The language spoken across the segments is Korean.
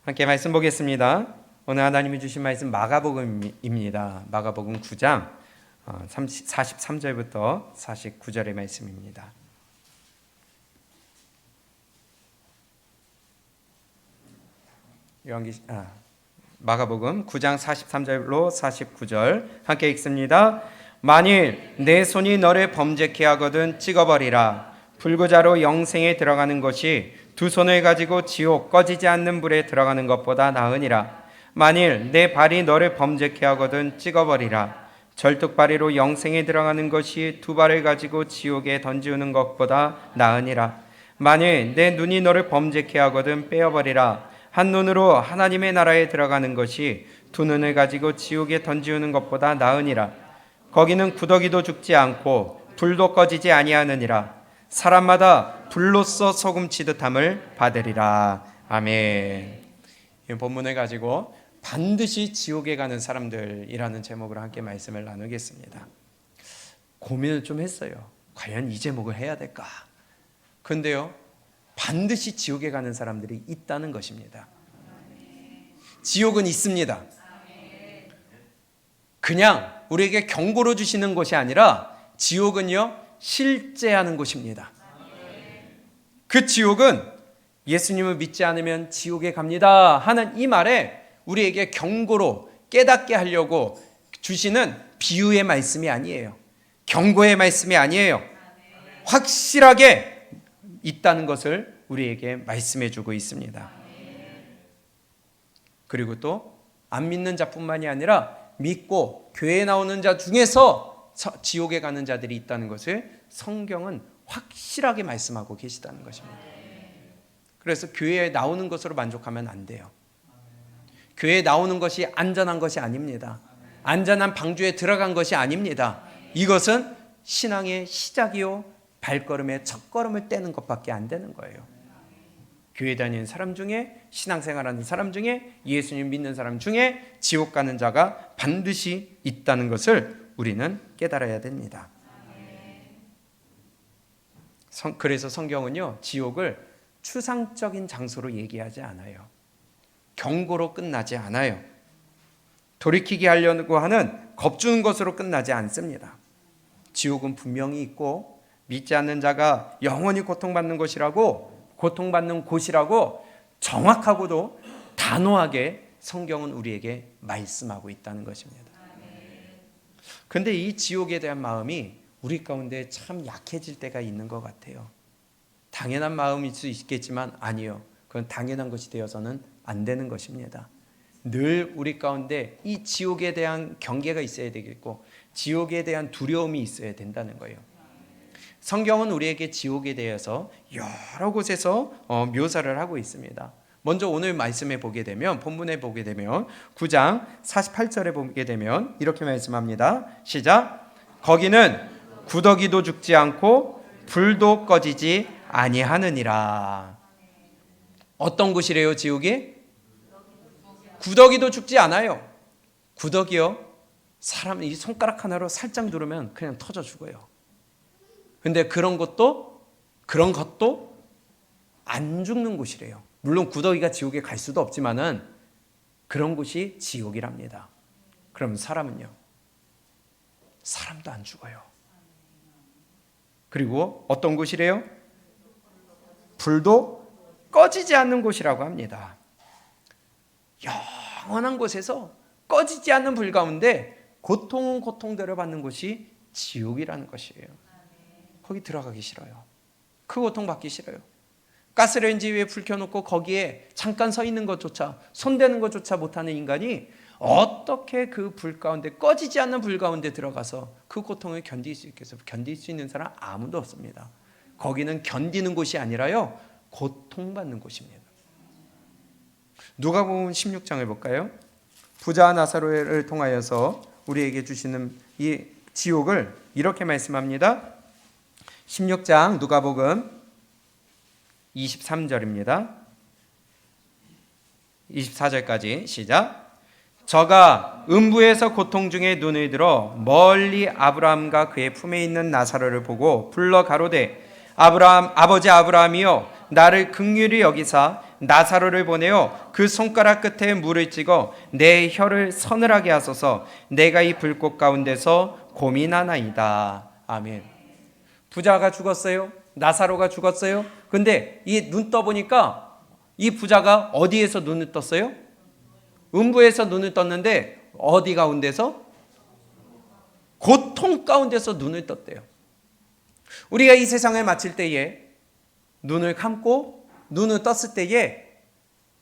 함께 말씀 보겠습니다. 오늘 하나님이 주신 말씀 마가복음입니다. 마가복음 9장 43절부터 49절의 말씀입니다. 마가복음 9장 43절로 49절 함께 읽습니다. 만일 내 손이 너를 범죄케 하거든 찍어버리라. 불구자로 영생에 들어가는 것이 두 손을 가지고 지옥 꺼지지 않는 불에 들어가는 것보다 나으니라. 만일 내 발이 너를 범죄케 하거든 찍어버리라. 절뚝발이로 영생에 들어가는 것이 두 발을 가지고 지옥에 던지우는 것보다 나으니라. 만일 내 눈이 너를 범죄케 하거든 빼어버리라. 한 눈으로 하나님의 나라에 들어가는 것이 두 눈을 가지고 지옥에 던지우는 것보다 나으니라. 거기는 구더기도 죽지 않고 불도 꺼지지 아니하느니라. 사람마다 불로써 소금치듯함을 받으리라. 아멘. 이 본문을 가지고 반드시 지옥에 가는 사람들이라는 제목으로 함께 말씀을 나누겠습니다. 고민을 좀 했어요. 과연 이 제목을 해야 될까? 그런데요, 반드시 지옥에 가는 사람들이 있다는 것입니다. 지옥은 있습니다. 그냥 우리에게 경고로 주시는 것이 아니라 지옥은요, 실제하는 곳입니다. 그 지옥은 예수님을 믿지 않으면 지옥에 갑니다 하는 이 말에 우리에게 경고로 깨닫게 하려고 주시는 비유의 말씀이 아니에요. 경고의 말씀이 아니에요. 확실하게 있다는 것을 우리에게 말씀해 주고 있습니다. 그리고 또 안 믿는 자뿐만이 아니라 믿고 교회에 나오는 자 중에서 지옥에 가는 자들이 있다는 것을 성경은 확실하게 말씀하고 계시다는 것입니다. 그래서 교회에 나오는 것으로 만족하면 안 돼요. 교회에 나오는 것이 안전한 것이 아닙니다. 안전한 방주에 들어간 것이 아닙니다. 이것은 신앙의 시작이요 발걸음의 첫걸음을 떼는 것밖에 안 되는 거예요. 교회 다니는 사람 중에, 신앙생활하는 사람 중에, 예수님 믿는 사람 중에 지옥 가는 자가 반드시 있다는 것을 우리는 깨달아야 됩니다. 그래서 성경은요, 지옥을 추상적인 장소로 얘기하지 않아요. 경고로 끝나지 않아요. 돌이키게 하려고 하는 겁주는 것으로 끝나지 않습니다. 지옥은 분명히 있고 믿지 않는 자가 영원히 고통받는 곳이라고 정확하고도 단호하게 성경은 우리에게 말씀하고 있다는 것입니다. 그런데 이 지옥에 대한 마음이 우리 가운데 참 약해질 때가 있는 것 같아요. 당연한 마음일 수 있겠지만 아니요. 그건 당연한 것이 되어서는 안 되는 것입니다. 늘 우리 가운데 이 지옥에 대한 경계가 있어야 되겠고 지옥에 대한 두려움이 있어야 된다는 거예요. 성경은 우리에게 지옥에 대해서 여러 곳에서 묘사를 하고 있습니다. 먼저 오늘 말씀에 보게 되면, 본문에 보게 되면 9장 48절에 보게 되면 이렇게 말씀합니다. 시작. 거기는 구더기도 죽지 않고 불도 꺼지지 아니하느니라. 어떤 곳이래요, 지옥이? 구더기도 죽지 않아요. 구더기요, 사람 이 손가락 하나로 살짝 누르면 그냥 터져 죽어요. 근데 그런 것도 안 죽는 곳이래요. 물론 구더기가 지옥에 갈 수도 없지만은 그런 곳이 지옥이랍니다. 그럼 사람은요? 사람도 안 죽어요. 그리고 어떤 곳이래요? 불도 꺼지지 않는 곳이라고 합니다. 영원한 곳에서 꺼지지 않는 불 가운데 고통대로 받는 곳이 지옥이라는 것이에요. 거기 들어가기 싫어요. 그 고통 받기 싫어요. 가스레인지 위에 불 켜놓고 거기에 잠깐 서 있는 것조차, 손대는 것조차 못하는 인간이 어떻게 그 불 가운데, 꺼지지 않는 불 가운데 들어가서 그 고통을 견딜 수 있겠어요? 견딜 수 있는 사람 아무도 없습니다. 거기는 견디는 곳이 아니라요, 고통받는 곳입니다. 누가복음 16장을 볼까요? 부자 나사로를 통하여서 우리에게 주시는 이 지옥을 이렇게 말씀합니다. 16장 누가복음 23절입니다. 24절까지 시작. 저가 음부에서 고통 중에 눈을 들어 멀리 아브라함과 그의 품에 있는 나사로를 보고 불러 가로되 아버지 아브라함이여 나를 긍휼히 여기사 나사로를 보내어 그 손가락 끝에 물을 찍어 내 혀를 서늘하게 하소서. 내가 이 불꽃 가운데서 고민하나이다. 아멘. 부자가 죽었어요. 나사로가 죽었어요. 근데 이 눈 떠보니까 이 부자가 어디에서 눈을 떴어요? 음부에서 눈을 떴는데 어디 가운데서? 고통 가운데서 눈을 떴대요. 우리가 이 세상을 마칠 때에 눈을 감고 눈을 떴을 때에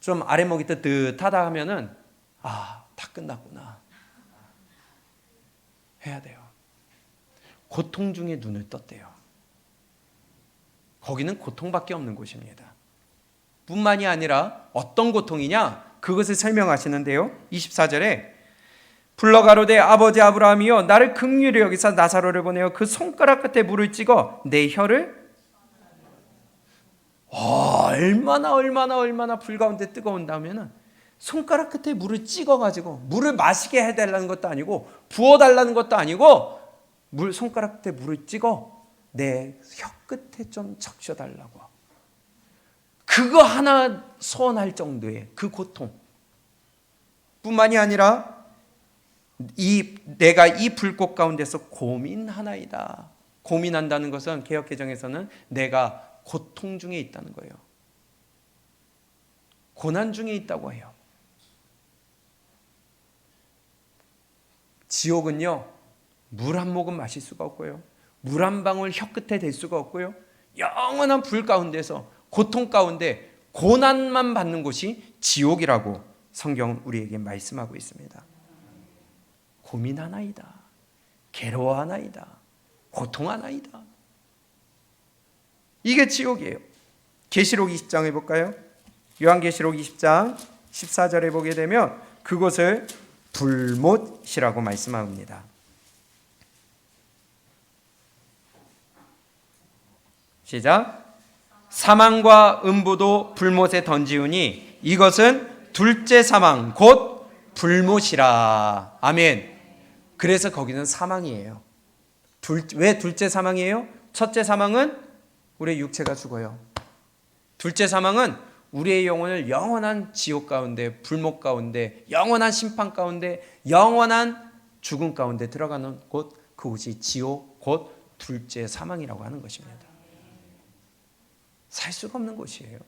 좀 아랫목이 뜨뜻하다 하면은 다 끝났구나 해야 돼요. 고통 중에 눈을 떴대요. 거기는 고통밖에 없는 곳입니다. 뿐만이 아니라 어떤 고통이냐? 그것을 설명하시는데요. 24절에 불러 가로되 아버지 아브라함이여 나를 긍휼히 여기사 나사로를 보내어 그 손가락 끝에 물을 찍어 내 혀를 얼마나 불 가운데 뜨거운다면은 손가락 끝에 물을 찍어가지고 물을 마시게 해달라는 것도 아니고 부어달라는 것도 아니고 손가락 끝에 물을 찍어 내 혀 끝에 좀 적셔달라고. 그거 하나 소원할 정도의 그 고통 뿐만이 아니라 내가 이 불꽃 가운데서 고민하나이다. 고민한다는 것은 개역개정에서는 내가 고통 중에 있다는 거예요. 고난 중에 있다고 해요. 지옥은요, 물 한 모금 마실 수가 없고요, 물 한 방울 혀 끝에 댈 수가 없고요, 영원한 불 가운데서 고통 가운데 고난만 받는 곳이 지옥이라고 성경은 우리에게 말씀하고 있습니다. 고민하나이다, 괴로워하나이다, 고통하나이다. 이게 지옥이에요. 계시록 20장에 볼까요? 요한계시록 20장 14절에 보게 되면 그곳을 불못이라고 말씀합니다. 시작. 사망과 음부도 불못에 던지우니 이것은 둘째 사망 곧 불못이라. 아멘. 그래서 거기는 사망이에요. 왜 둘째 사망이에요? 첫째 사망은 우리의 육체가 죽어요. 둘째 사망은 우리의 영혼을 영원한 지옥 가운데, 불못 가운데, 영원한 심판 가운데, 영원한 죽음 가운데 들어가는 곳, 그곳이 지옥 곧 둘째 사망이라고 하는 것입니다. 살 수가 없는 곳이에요.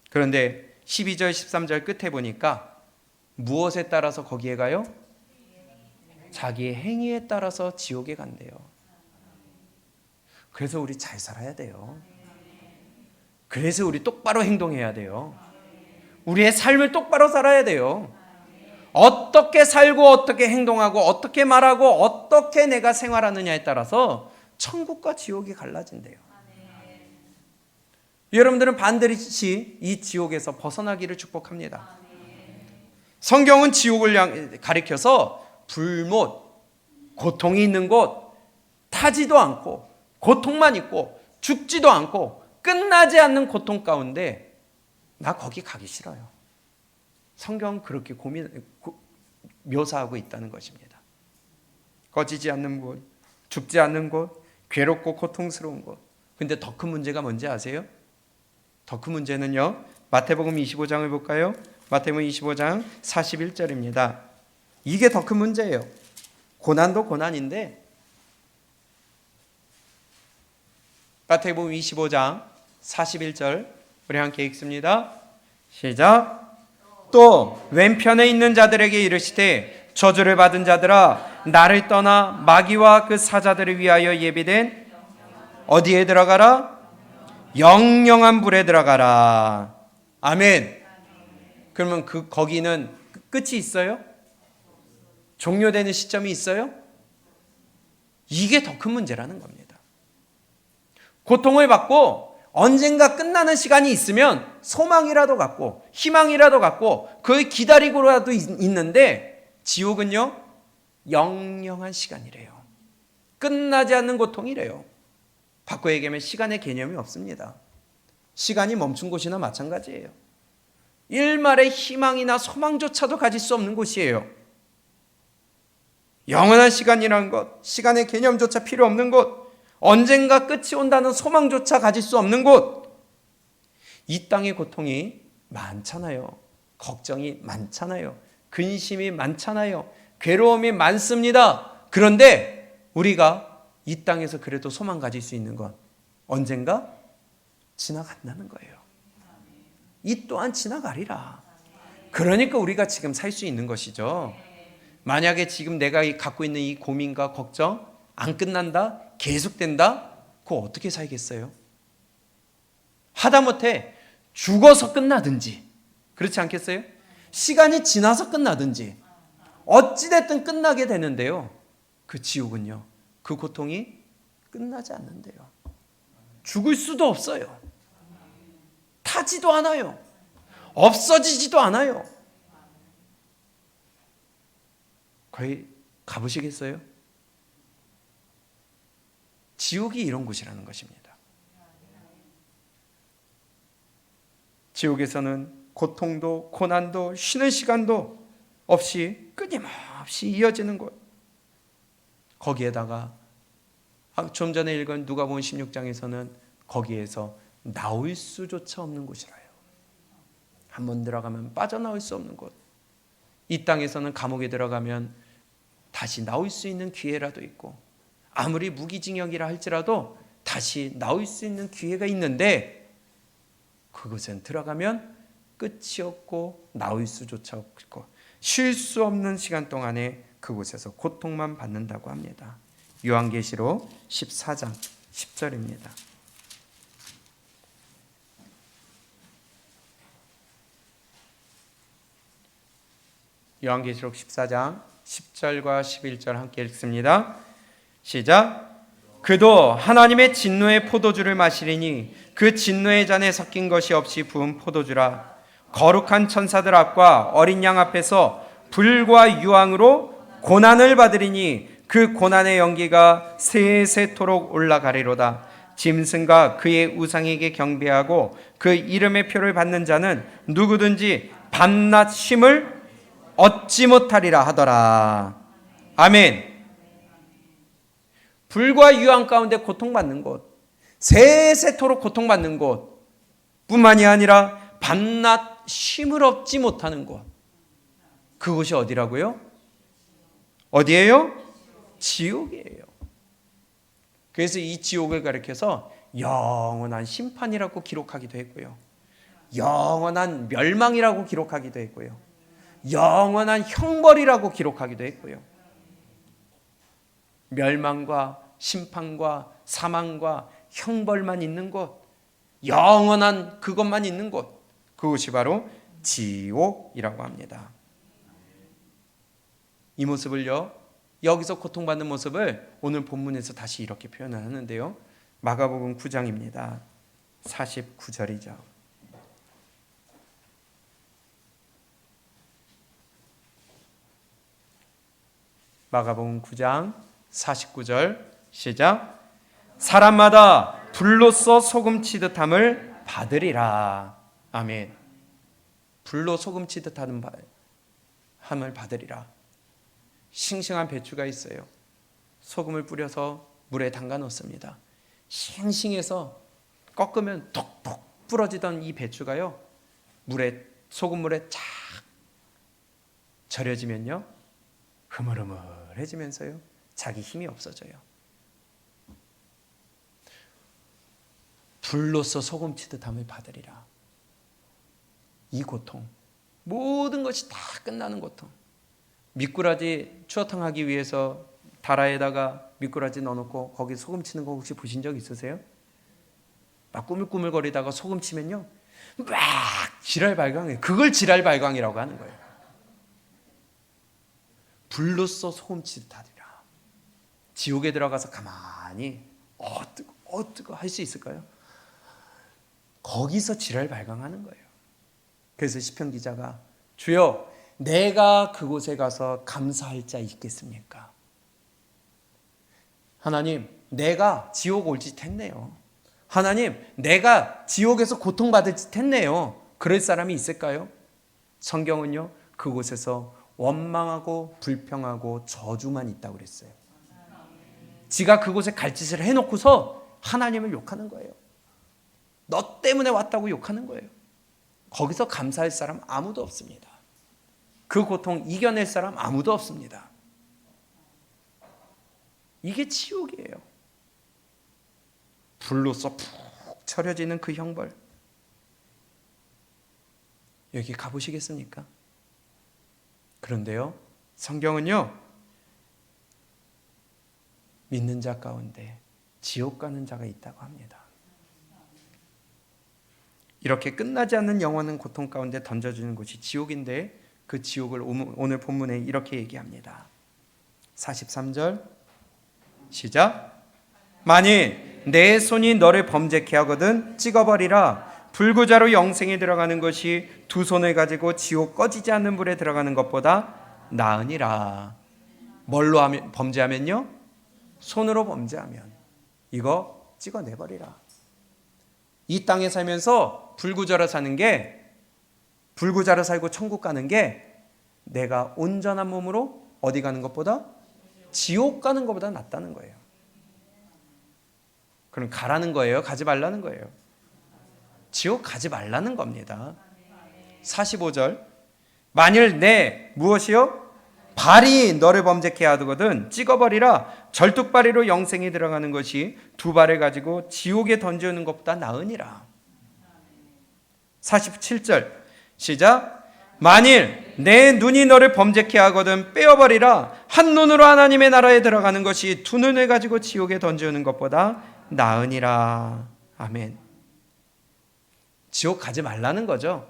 그런데 12절 13절 끝에 보니까 무엇에 따라서 거기에 가요? 자기의 행위에 따라서 지옥에 간대요. 그래서 우리 잘 살아야 돼요. 그래서 우리 똑바로 행동해야 돼요. 우리의 삶을 똑바로 살아야 돼요. 어떻게 살고 어떻게 행동하고 어떻게 말하고 어떻게 내가 생활하느냐에 따라서 천국과 지옥이 갈라진대요. 여러분들은 반드시 이 지옥에서 벗어나기를 축복합니다. 성경은 지옥을 가리켜서 불못, 고통이 있는 곳, 타지도 않고 고통만 있고 죽지도 않고 끝나지 않는 고통 가운데 나 거기 가기 싫어요. 성경은 그렇게 묘사하고 있다는 것입니다. 꺼지지 않는 곳, 죽지 않는 곳, 괴롭고 고통스러운 곳. 근데 더 큰 문제가 뭔지 아세요? 더 큰 문제는요, 마태복음 25장을 볼까요? 마태복음 25장 41절입니다. 이게 더 큰 문제예요. 고난도 고난인데 마태복음 25장 41절 우리 함께 읽습니다. 시작. 또 왼편에 있는 자들에게 이르시되 저주를 받은 자들아 나를 떠나 마귀와 그 사자들을 위하여 예비된 어디에 들어가라? 영영한 불에 들어가라. 아멘. 그러면 거기는 끝이 있어요? 종료되는 시점이 있어요? 이게 더 큰 문제라는 겁니다. 고통을 받고 언젠가 끝나는 시간이 있으면 소망이라도 갖고 희망이라도 갖고 그걸 기다리고라도 있는데 지옥은요, 영영한 시간이래요. 끝나지 않는 고통이래요. 바꿔 얘기하면 시간의 개념이 없습니다. 시간이 멈춘 곳이나 마찬가지예요. 일말의 희망이나 소망조차도 가질 수 없는 곳이에요. 영원한 시간이라는 것, 시간의 개념조차 필요 없는 곳, 언젠가 끝이 온다는 소망조차 가질 수 없는 곳, 이 땅의 고통이 많잖아요. 걱정이 많잖아요. 근심이 많잖아요. 괴로움이 많습니다. 그런데 우리가 이 땅에서 그래도 소망 가질 수 있는 건 언젠가 지나간다는 거예요. 이 또한 지나가리라. 그러니까 우리가 지금 살 수 있는 것이죠. 만약에 지금 내가 갖고 있는 이 고민과 걱정 안 끝난다? 계속된다? 그거 어떻게 살겠어요? 하다못해 죽어서 끝나든지, 그렇지 않겠어요? 시간이 지나서 끝나든지 어찌됐든 끝나게 되는데요. 그 지옥은요, 그 고통이 끝나지 않는데요. 죽을 수도 없어요. 타지도 않아요. 없어지지도 않아요. 거의 가보시겠어요? 지옥이 이런 곳이라는 것입니다. 지옥에서는 고통도 고난도 쉬는 시간도 없이 끊임없이 이어지는 곳. 거기에다가 좀 전에 읽은 누가복음 16장에서는 거기에서 나올 수조차 없는 곳이라요. 한번 들어가면 빠져나올 수 없는 곳. 이 땅에서는 감옥에 들어가면 다시 나올 수 있는 기회라도 있고, 아무리 무기징역이라 할지라도 다시 나올 수 있는 기회가 있는데, 그곳엔 들어가면 끝이 없고 나올 수조차 없고 쉴 수 없는 시간 동안에 그곳에서 고통만 받는다고 합니다. 요한계시록 14장 10절입니다. 요한계시록 14장 10절과 11절 함께 읽습니다. 시작. 그도 하나님의 진노의 포도주를 마시리니 그 진노의 잔에 섞인 것이 없이 부은 포도주라. 거룩한 천사들 앞과 어린 양 앞에서 불과 유황으로 고난을 받으리니 그 고난의 연기가 세세토록 올라가리로다. 짐승과 그의 우상에게 경배하고 그 이름의 표를 받는 자는 누구든지 밤낮 쉼을 얻지 못하리라 하더라. 아멘. 불과 유황 가운데 고통받는 곳, 세세토록 고통받는 곳 뿐만이 아니라 밤낮 쉼을 얻지 못하는 곳, 그곳이 어디라고요? 어디예요? 지옥이에요. 그래서 이 지옥을 가리켜서 영원한 심판이라고 기록하기도 했고요, 영원한 멸망이라고 기록하기도 했고요, 영원한 형벌이라고 기록하기도 했고요. 멸망과 심판과 사망과 형벌만 있는 곳, 영원한 그것만 있는 곳, 그것이 바로 지옥이라고 합니다. 이 모습을요, 여기서 고통받는 모습을 오늘 본문에서 다시 이렇게 표현을 하는데요, 마가복음 9장입니다. 49절이죠. 마가복음 9장 49절 시작. 사람마다 불로써 소금 치듯함을 받으리라. 아멘. 불로 소금 치듯함을 받으리라. 싱싱한 배추가 있어요. 소금을 뿌려서 물에 담가 놓습니다. 싱싱해서 꺾으면 톡톡 부러지던 이 배추가요, 소금물에 쫙 절여지면요, 흐물흐물해지면서요, 자기 힘이 없어져요. 불로써 소금 치듯함을 받으리라. 이 고통, 모든 것이 다 끝나는 고통. 미꾸라지 추어탕 하기 위해서 다라에다가 미꾸라지 넣어놓고 거기 소금 치는 거 혹시 보신 적 있으세요? 막 꾸물꾸물거리다가 소금 치면요, 막 지랄발광해요. 그걸 지랄발광이라고 하는 거예요. 불로써 소금 치듯 하리라. 지옥에 들어가서 가만히 뜨거 할 수 있을까요? 거기서 지랄발광하는 거예요. 그래서 시편 기자가 주여 내가 그곳에 가서 감사할 자 있겠습니까? 하나님, 내가 지옥 올 짓 했네요. 하나님, 내가 지옥에서 고통받을 짓 했네요. 그럴 사람이 있을까요? 성경은요, 그곳에서 원망하고 불평하고 저주만 있다고 그랬어요. 지가 그곳에 갈 짓을 해놓고서 하나님을 욕하는 거예요. 너 때문에 왔다고 욕하는 거예요. 거기서 감사할 사람 아무도 없습니다. 그 고통 이겨낼 사람 아무도 없습니다. 이게 지옥이에요. 불로써 푹 절여지는 그 형벌. 여기 가보시겠습니까? 그런데요, 성경은요, 믿는 자 가운데 지옥 가는 자가 있다고 합니다. 이렇게 끝나지 않는 영원한 고통 가운데 던져주는 곳이 지옥인데, 그 지옥을 오늘 본문에 이렇게 얘기합니다. 43절 시작. 만일 내 손이 너를 범죄케 하거든 찍어버리라. 불구자로 영생에 들어가는 것이 두 손을 가지고 지옥 꺼지지 않는 불에 들어가는 것보다 나으니라. 뭘로 범죄하면요? 손으로 범죄하면 이거 찍어내버리라. 이 땅에 살면서 불구자로 사는 게, 불구자로 살고 천국 가는 게 내가 온전한 몸으로 어디 가는 것보다, 지옥 가는 것보다 낫다는 거예요. 그럼 가라는 거예요? 가지 말라는 거예요? 지옥 가지 말라는 겁니다. 45절 만일 내 무엇이요? 발이 너를 범죄케 하거든 찍어버리라. 절뚝발이로 영생에 들어가는 것이 두 발을 가지고 지옥에 던지는 것보다 나으니라. 47절 시작. 만일 내 눈이 너를 범죄케 하거든 빼어버리라. 한 눈으로 하나님의 나라에 들어가는 것이 두 눈을 가지고 지옥에 던지는 것보다 나으니라. 아멘. 지옥 가지 말라는 거죠.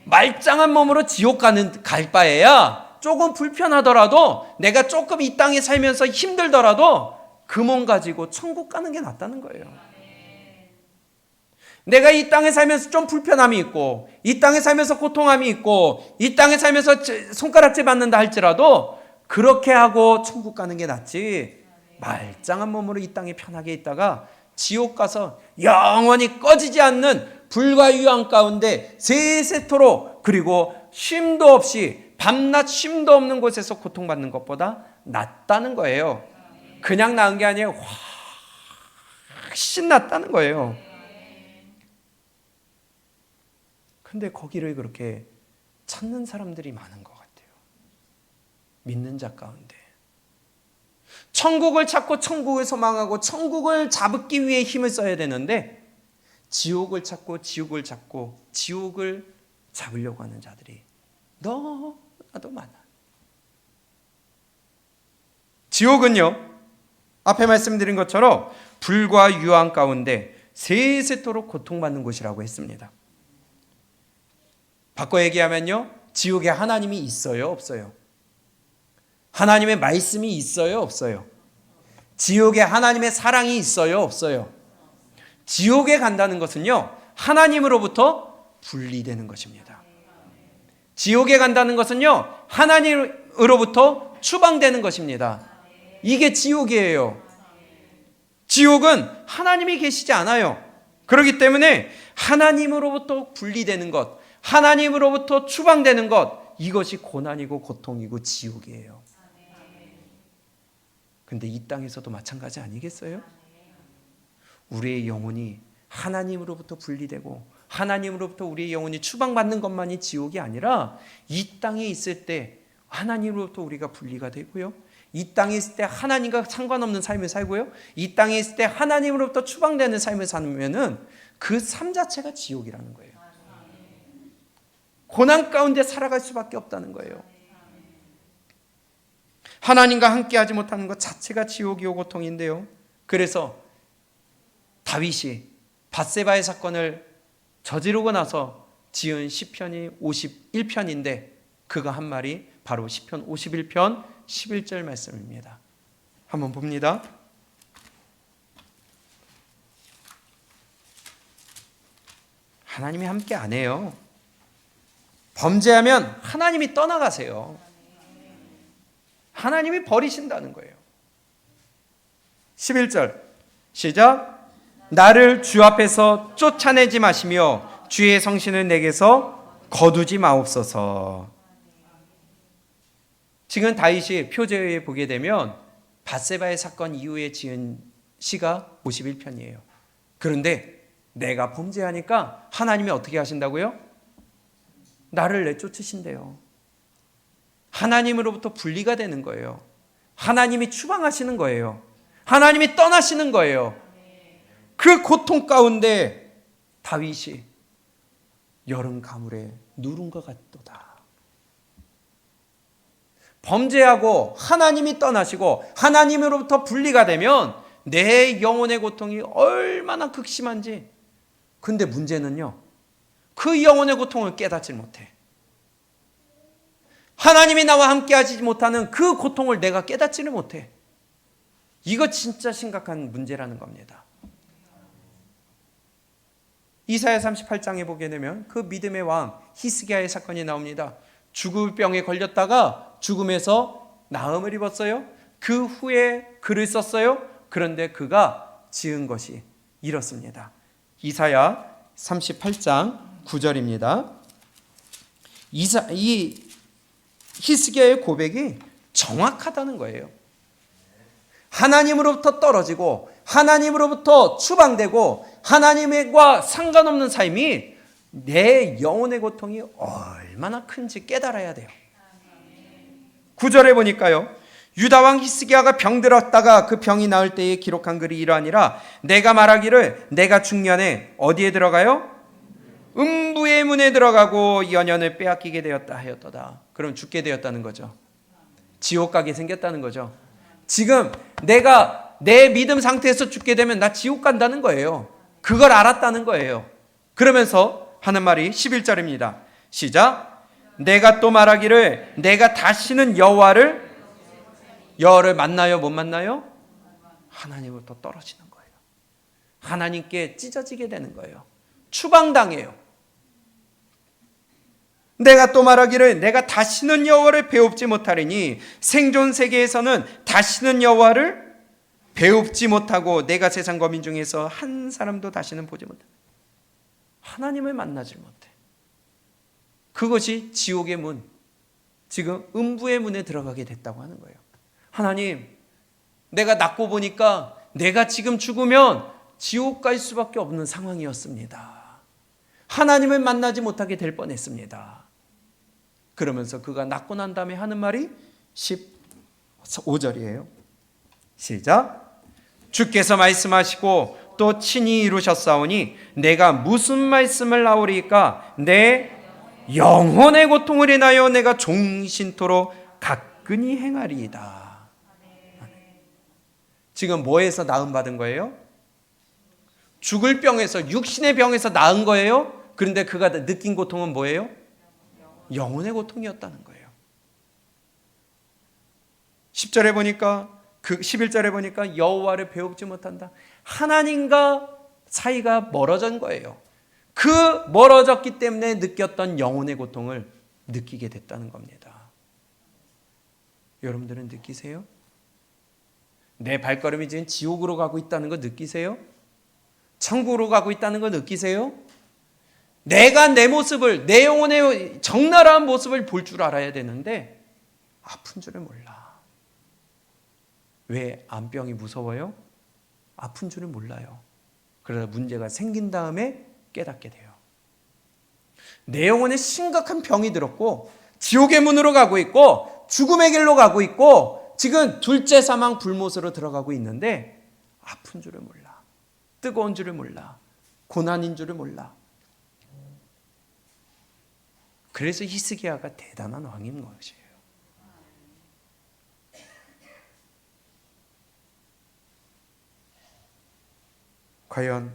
말짱한 몸으로 지옥 갈 바에야 조금 불편하더라도, 내가 조금 이 땅에 살면서 힘들더라도 그 몸 가지고 천국 가는 게 낫다는 거예요. 내가 이 땅에 살면서 좀 불편함이 있고, 이 땅에 살면서 고통함이 있고, 이 땅에 살면서 손가락질 받는다 할지라도 그렇게 하고 천국 가는 게 낫지, 말짱한 몸으로 이 땅에 편하게 있다가 지옥 가서 영원히 꺼지지 않는 불과 유황 가운데 세세토록, 그리고 쉼도 없이 밤낮 쉼도 없는 곳에서 고통받는 것보다 낫다는 거예요. 그냥 나은 게 아니에요. 훨씬 낫다는 거예요. 근데 거기를 그렇게 찾는 사람들이 많은 것 같아요. 믿는 자 가운데. 천국을 찾고 천국을 소망하고 천국을 잡기 위해 힘을 써야 되는데, 지옥을 찾고 지옥을 잡고 지옥을 잡으려고 하는 자들이 너무나도 많아. 지옥은요, 앞에 말씀드린 것처럼 불과 유황 가운데 세세토록 고통받는 곳이라고 했습니다. 바꿔 얘기하면요, 지옥에 하나님이 있어요, 없어요? 하나님의 말씀이 있어요, 없어요? 지옥에 하나님의 사랑이 있어요, 없어요? 지옥에 간다는 것은요, 하나님으로부터 분리되는 것입니다. 지옥에 간다는 것은요, 하나님으로부터 추방되는 것입니다. 이게 지옥이에요. 지옥은 하나님이 계시지 않아요. 그렇기 때문에 하나님으로부터 분리되는 것, 하나님으로부터 추방되는 것, 이것이 고난이고 고통이고 지옥이에요. 근데 이 땅에서도 마찬가지 아니겠어요? 우리의 영혼이 하나님으로부터 분리되고 하나님으로부터 우리의 영혼이 추방받는 것만이 지옥이 아니라, 이 땅에 있을 때 하나님으로부터 우리가 분리가 되고요, 이 땅에 있을 때 하나님과 상관없는 삶을 살고요, 이 땅에 있을 때 하나님으로부터 추방되는 삶을 살면은 그 삶 자체가 지옥이라는 거예요. 고난 가운데 살아갈 수밖에 없다는 거예요. 하나님과 함께하지 못하는 것 자체가 지옥이고 고통인데요, 그래서 다윗이 밧세바의 사건을 저지르고 나서 지은 시편이 51편인데 그가 한 말이 바로 시편 51편 11절 말씀입니다. 한번 봅니다. 하나님이 함께 안 해요. 범죄하면 하나님이 떠나가세요. 하나님이 버리신다는 거예요. 11절 시작. 나를 주 앞에서 쫓아내지 마시며 주의 성신을 내게서 거두지 마옵소서. 지금 다윗이 표제에 보게 되면 밧세바의 사건 이후에 지은 시가 51편이에요. 그런데 내가 범죄하니까 하나님이 어떻게 하신다고요? 나를 내쫓으신대요. 하나님으로부터 분리가 되는 거예요. 하나님이 추방하시는 거예요. 하나님이 떠나시는 거예요. 그 고통 가운데 다윗이 여름 가물에 누른 것 같도다. 범죄하고 하나님이 떠나시고 하나님으로부터 분리가 되면 내 영혼의 고통이 얼마나 극심한지. 근데 문제는요, 그 영혼의 고통을 깨닫지 못해. 하나님이 나와 함께 하지 못하는 그 고통을 내가 깨닫지를 못해. 이거 진짜 심각한 문제라는 겁니다. 이사야 38장에 보게 되면 그 믿음의 왕 히스기야의 사건이 나옵니다. 죽을 병에 걸렸다가 죽음에서 나음을 입었어요. 그 후에 글을 썼어요. 그런데 그가 지은 것이 이렇습니다. 이사야 38장 9절입니다. 이 히스기야의 고백이 정확하다는 거예요. 하나님으로부터 떨어지고 하나님으로부터 추방되고 하나님과 상관없는 삶이 내 영혼의 고통이 얼마나 큰지 깨달아야 돼요. 9절에 보니까요, 유다왕 히스기야가 병들었다가 그 병이 나을 때에 기록한 글이 이러하니라. 내가 말하기를 내가 중년에 어디에 들어가요? 음부의 문에 들어가고 연연을 빼앗기게 되었다 하였도다. 그럼 죽게 되었다는 거죠. 지옥 가게 생겼다는 거죠. 지금 내가 내 믿음 상태에서 죽게 되면 나 지옥 간다는 거예요. 그걸 알았다는 거예요. 그러면서 하는 말이 11절입니다. 시작. 내가 또 말하기를 내가 다시는 여호와를 만나요? 못 만나요? 하나님으로부터 떨어지는 거예요. 하나님께 찢어지게 되는 거예요. 추방당해요. 내가 또 말하기를 내가 다시는 여호와를 배웁지 못하리니 생존 세계에서는 다시는 여호와를 배웁지 못하고 내가 세상 거민 중에서 한 사람도 다시는 보지 못해. 하나님을 만나지 못해. 그것이 지옥의 문, 지금 음부의 문에 들어가게 됐다고 하는 거예요. 하나님, 내가 낳고 보니까 내가 지금 죽으면 지옥 갈 수밖에 없는 상황이었습니다. 하나님을 만나지 못하게 될 뻔했습니다. 그러면서 그가 낳고 난 다음에 하는 말이 15절이에요. 시작. 주께서 말씀하시고 또 친히 이루셨사오니 내가 무슨 말씀을 나오리까? 내 영혼의 고통을 인하여 내가 종신토록 가끈히 행하리이다. 지금 뭐에서 나음 받은 거예요? 죽을 병에서, 육신의 병에서 나은 거예요. 그런데 그가 느낀 고통은 뭐예요? 영혼의 고통이었다는 거예요. 10절에 보니까, 11절에 보니까 여호와를 배웁지 못한다. 하나님과 사이가 멀어진 거예요. 그 멀어졌기 때문에 느꼈던 영혼의 고통을 느끼게 됐다는 겁니다. 여러분들은 느끼세요? 내 발걸음이 지금 지옥으로 가고 있다는 거 느끼세요? 천국으로 가고 있다는 거 느끼세요? 내가 내 모습을, 내 영혼의 적나라한 모습을 볼 줄 알아야 되는데 아픈 줄을 몰라. 왜? 암병이 무서워요? 아픈 줄을 몰라요. 그러다 문제가 생긴 다음에 깨닫게 돼요. 내 영혼에 심각한 병이 들었고 지옥의 문으로 가고 있고 죽음의 길로 가고 있고 지금 둘째 사망 불못으로 들어가고 있는데 아픈 줄을 몰라. 뜨거운 줄을 몰라. 고난인 줄을 몰라. 그래서 히스기야가 대단한 왕인 것이에요. 과연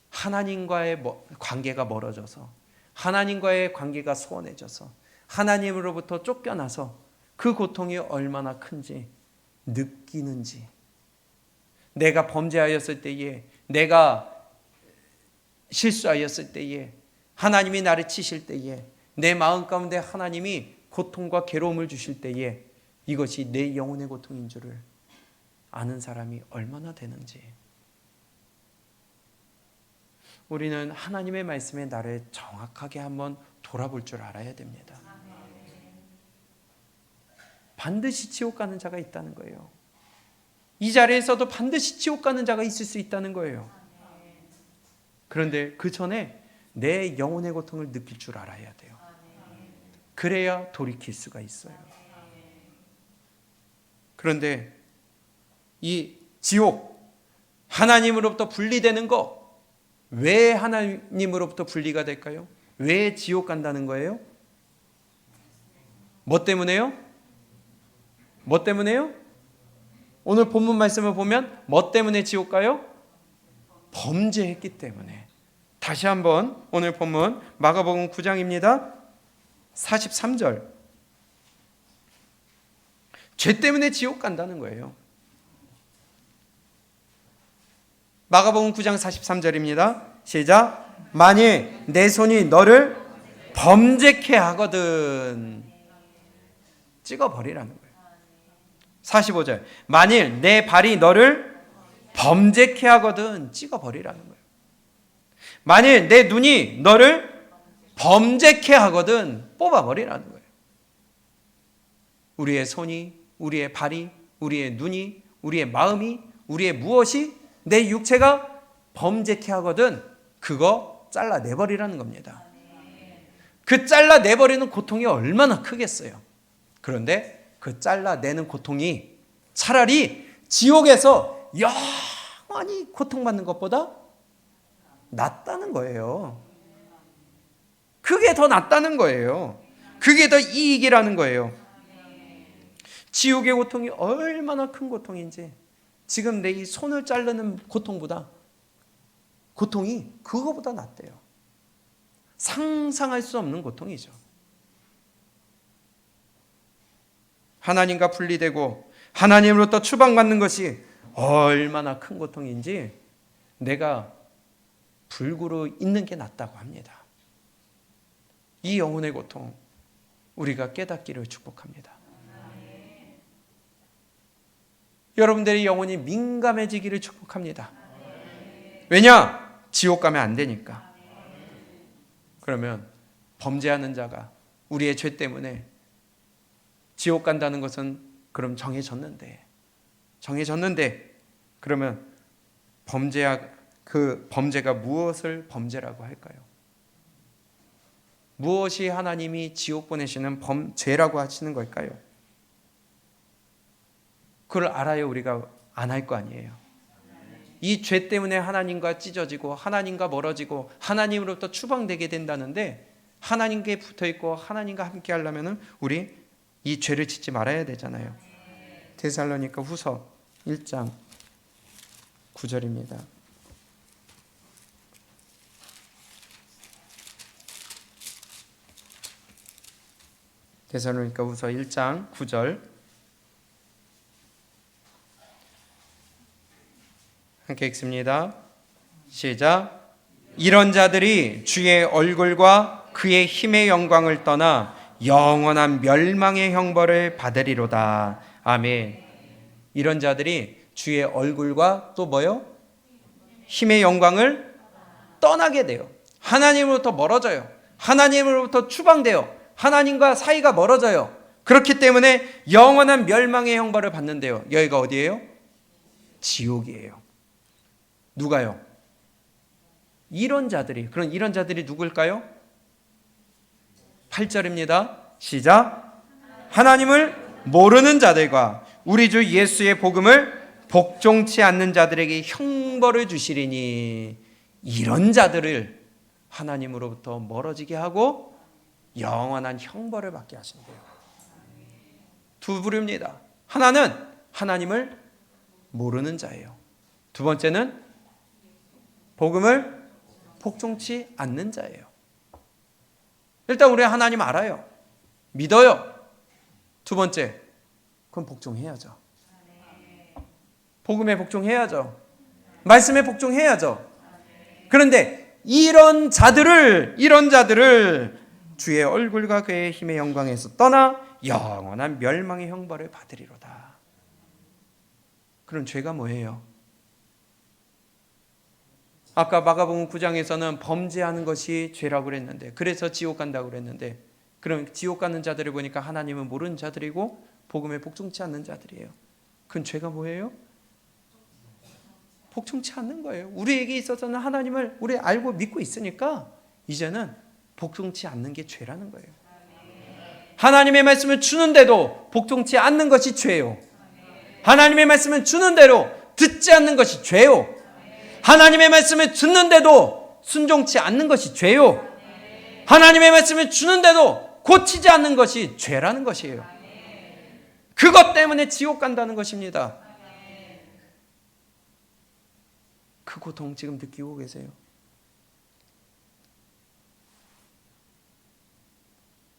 하나님과의 관계가 멀어져서, 하나님과의 관계가 소원해져서, 하나님으로부터 쫓겨나서 그 고통이 얼마나 큰지 느끼는지, 내가 범죄하였을 때에, 내가 실수하였을 때에, 하나님이 나를 치실 때에, 내 마음 가운데 하나님이 고통과 괴로움을 주실 때에 이것이 내 영혼의 고통인 줄을 아는 사람이 얼마나 되는지. 우리는 하나님의 말씀에 나를 정확하게 한번 돌아볼 줄 알아야 됩니다. 반드시 지옥 가는 자가 있다는 거예요. 이 자리에서도 반드시 지옥 가는 자가 있을 수 있다는 거예요. 그런데 그 전에 내 영혼의 고통을 느낄 줄 알아야 돼요. 그래야 돌이킬 수가 있어요. 그런데 이 지옥, 하나님으로부터 분리되는 거, 왜 하나님으로부터 분리가 될까요? 왜 지옥 간다는 거예요? 뭐 때문에요? 뭐 때문에요? 오늘 본문 말씀을 보면 뭐 때문에 지옥 가요? 범죄했기 때문에. 다시 한번 오늘 본문 마가복음 9장입니다. 43절. 죄 때문에 지옥 간다는 거예요. 마가복음 9장 43절입니다. 시작. 만일 내 손이 너를 범죄케 하거든 찍어버리라는 거예요. 45절. 만일 내 발이 너를 범죄케 하거든 찍어버리라는 거예요. 만일 내 눈이 너를 범죄케 하거든 뽑아버리라는 거예요. 우리의 손이, 우리의 발이, 우리의 눈이, 우리의 마음이, 우리의 무엇이 내 육체가 범죄케 하거든 그거 잘라내버리라는 겁니다. 그 잘라내버리는 고통이 얼마나 크겠어요. 그런데 그 잘라내는 고통이 차라리 지옥에서 영원히 고통받는 것보다 낫다는 거예요. 그게 더 낫다는 거예요. 그게 더 이익이라는 거예요. 지옥의 고통이 얼마나 큰 고통인지 지금 내 이 손을 자르는 고통보다 고통이 그거보다 낫대요. 상상할 수 없는 고통이죠. 하나님과 분리되고 하나님으로부터 추방받는 것이 얼마나 큰 고통인지 내가 불구로 있는 게 낫다고 합니다. 이 영혼의 고통 우리가 깨닫기를 축복합니다. 여러분들의 영혼이 민감해지기를 축복합니다. 왜냐? 지옥 가면 안 되니까. 그러면 범죄하는 자가 우리의 죄 때문에 지옥 간다는 것은 그럼 정해졌는데 그러면 그 범죄가 무엇을 범죄라고 할까요? 무엇이 하나님이 지옥 보내시는 죄라고 하시는 걸까요? 그걸 알아야 우리가 안 할 거 아니에요. 이 죄 때문에 하나님과 찢어지고 하나님과 멀어지고 하나님으로부터 추방되게 된다는데 하나님께 붙어있고 하나님과 함께 하려면 우리 이 죄를 짓지 말아야 되잖아요. 데살로니가 후서 1장 9절입니다. 데살로니가 후서 1장 9절 함께 읽습니다. 시작. 이런 자들이 주의 얼굴과 그의 힘의 영광을 떠나 영원한 멸망의 형벌을 받으리로다. 아멘. 이런 자들이 주의 얼굴과 또 뭐요? 힘의 영광을 떠나게 돼요. 하나님으로부터 멀어져요. 하나님으로부터 추방돼요. 하나님과 사이가 멀어져요. 그렇기 때문에 영원한 멸망의 형벌을 받는데요. 여기가 어디예요? 지옥이에요. 누가요? 이런 자들이. 그럼 이런 자들이 누굴까요? 8절입니다. 시작. 하나님을 모르는 자들과 우리 주 예수의 복음을 복종치 않는 자들에게 형벌을 주시리니 이런 자들을 하나님으로부터 멀어지게 하고 영원한 형벌을 받게 하신대요. 두 부류입니다. 하나는 하나님을 모르는 자예요. 두 번째는 복음을 복종치 않는 자예요. 일단 우리 하나님 알아요. 믿어요. 두 번째, 그럼 복종해야죠. 복음에 복종해야죠. 말씀에 복종해야죠. 그런데 이런 자들을 주의 얼굴과 그의 힘의 영광에서 떠나 영원한 멸망의 형벌을 받으리로다. 그럼 죄가 뭐예요? 아까 마가복음 9장에서는 범죄하는 것이 죄라고 그랬는데, 그래서 지옥 간다고 그랬는데, 그럼 지옥 가는 자들을 보니까 하나님은 모르는 자들이고 복음에 복종치 않는 자들이에요. 그럼 죄가 뭐예요? 복종치 않는 거예요. 우리에게 있어서는 하나님을 우리 알고 믿고 있으니까 이제는 복종치 않는 게 죄라는 거예요. 하나님의 말씀을 주는데도 복종치 않는 것이 죄요. 하나님의 말씀을 주는 대로 듣지 않는 것이 죄요. 하나님의 말씀을 듣는데도 순종치 않는 것이 죄요. 하나님의 말씀을 주는데도 고치지 않는 것이 죄라는 것이에요. 그것 때문에 지옥 간다는 것입니다. 그 고통 지금 느끼고 계세요?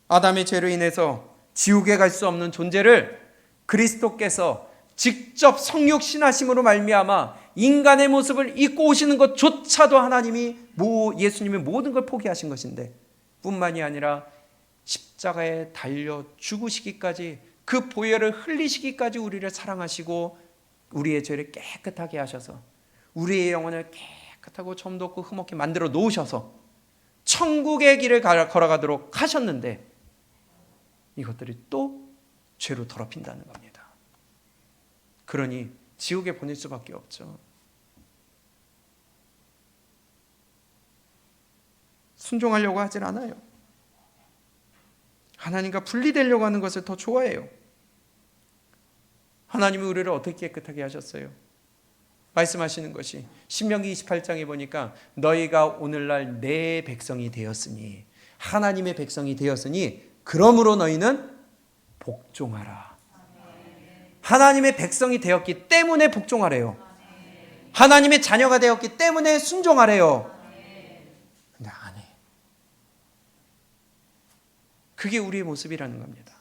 아담의 죄로 인해서 지옥에 갈 수 없는 존재를 그리스도께서 직접 성육신하심으로 말미암아 인간의 모습을 입고 오시는 것조차도 하나님이 예수님의 모든 걸 포기하신 것인데, 뿐만이 아니라 십자가에 달려 죽으시기까지, 그 보혈을 흘리시기까지 우리를 사랑하시고 우리의 죄를 깨끗하게 하셔서 우리의 영혼을 깨끗하고 점도 없고 흠없게 만들어 놓으셔서 천국의 길을 걸어가도록 하셨는데, 이것들이 또 죄로 더럽힌다는 겁니다. 그러니 지옥에 보낼 수밖에 없죠. 순종하려고 하질 않아요. 하나님과 분리되려고 하는 것을 더 좋아해요. 하나님이 우리를 어떻게 깨끗하게 하셨어요? 말씀하시는 것이 신명기 28장에 보니까 너희가 오늘날 내 백성이 되었으니, 하나님의 백성이 되었으니 그러므로 너희는 복종하라. 하나님의 백성이 되었기 때문에 복종하래요. 하나님의 자녀가 되었기 때문에 순종하래요. 근데 안 해. 그게 우리의 모습이라는 겁니다.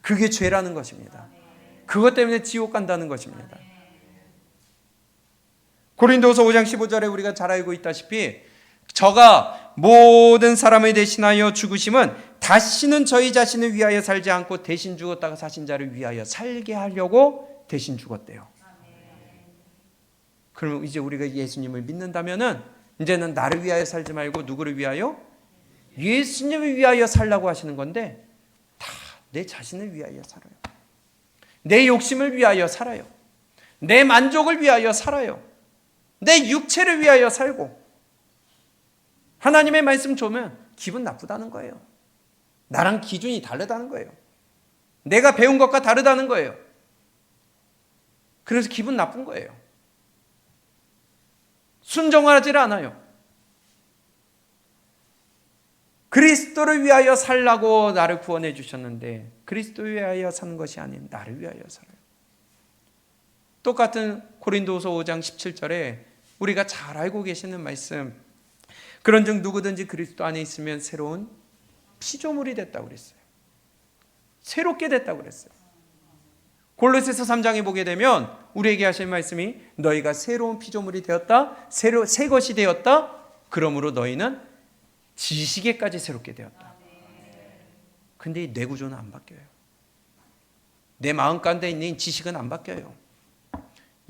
그게 죄라는 것입니다. 그것 때문에 지옥 간다는 것입니다. 고린도서 5장 15절에 우리가 잘 알고 있다시피 저가 모든 사람을 대신하여 죽으심은 다시는 저희 자신을 위하여 살지 않고 대신 죽었다가 사신 자를 위하여 살게 하려고 대신 죽었대요. 그럼 이제 우리가 예수님을 믿는다면은 이제는 나를 위하여 살지 말고 누구를 위하여? 예수님을 위하여 살라고 하시는 건데, 다 내 자신을 위하여 살아요. 내 욕심을 위하여 살아요. 내 만족을 위하여 살아요. 내 육체를 위하여 살고, 하나님의 말씀 좋으면 기분 나쁘다는 거예요. 나랑 기준이 다르다는 거예요. 내가 배운 것과 다르다는 거예요. 그래서 기분 나쁜 거예요. 순종하지 않아요. 그리스도를 위하여 살라고 나를 구원해 주셨는데 그리스도를 위하여 사는 것이 아닌 나를 위하여 살아요. 똑같은 고린도서 5장 17절에 우리가 잘 알고 계시는 말씀, 그런즉 누구든지 그리스도 안에 있으면 새로운 피조물이 됐다고 그랬어요. 새롭게 됐다고 그랬어요. 골로새서 3장에 보게 되면 우리에게 하신 말씀이 너희가 새로운 피조물이 되었다, 새 것이 되었다, 그러므로 너희는 지식에까지 새롭게 되었다. 근데 내 구조는 안 바뀌어요. 내 마음 가운데 있는 지식은 안 바뀌어요.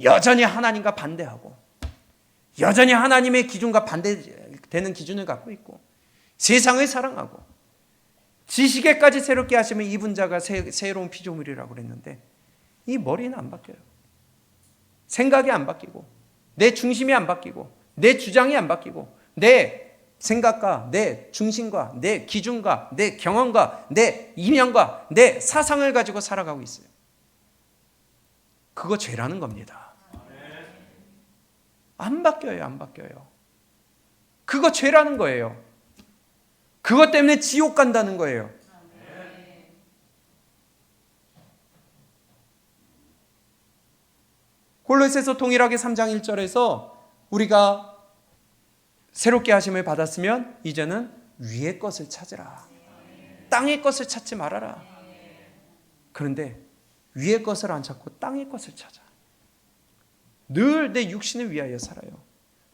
여전히 하나님과 반대하고, 여전히 하나님의 기준과 반대되는 기준을 갖고 있고, 세상을 사랑하고, 지식에까지 새롭게 하시면 입은 자가 새로운 피조물이라고 그랬는데 이 머리는 안 바뀌어요. 생각이 안 바뀌고, 내 중심이 안 바뀌고, 내 주장이 안 바뀌고, 내 생각과 내 중심과 내 기준과 내 경험과 내 이념과 내 사상을 가지고 살아가고 있어요. 그거 죄라는 겁니다. 안 바뀌어요. 안 바뀌어요. 그거 죄라는 거예요. 그것 때문에 지옥 간다는 거예요. 골로새서 동일하게 3장 1절에서 우리가 새롭게 하심을 받았으면 이제는 위의 것을 찾으라. 땅의 것을 찾지 말아라. 그런데 위의 것을 안 찾고 땅의 것을 찾아. 늘 내 육신을 위하여 살아요.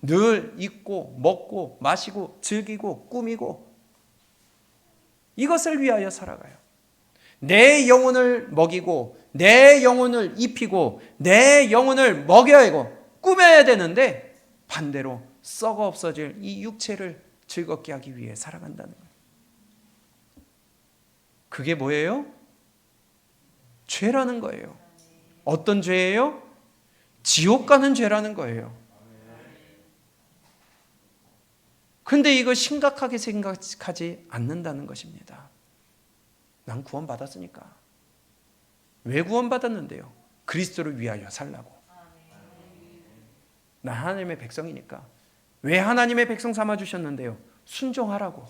늘 입고 먹고 마시고 즐기고 꾸미고 이것을 위하여 살아가요. 내 영혼을 먹이고 내 영혼을 입히고 내 영혼을 먹여야 하고 꾸며야 되는데 반대로 썩어 없어질 이 육체를 즐겁게 하기 위해 살아간다는 거예요. 그게 뭐예요? 죄라는 거예요. 어떤 죄예요? 지옥 가는 죄라는 거예요. 근데 이거 심각하게 생각하지 않는다는 것입니다. 난 구원받았으니까. 왜 구원받았는데요? 그리스도를 위하여 살라고. 난 하나님의 백성이니까. 왜 하나님의 백성 삼아주셨는데요? 순종하라고.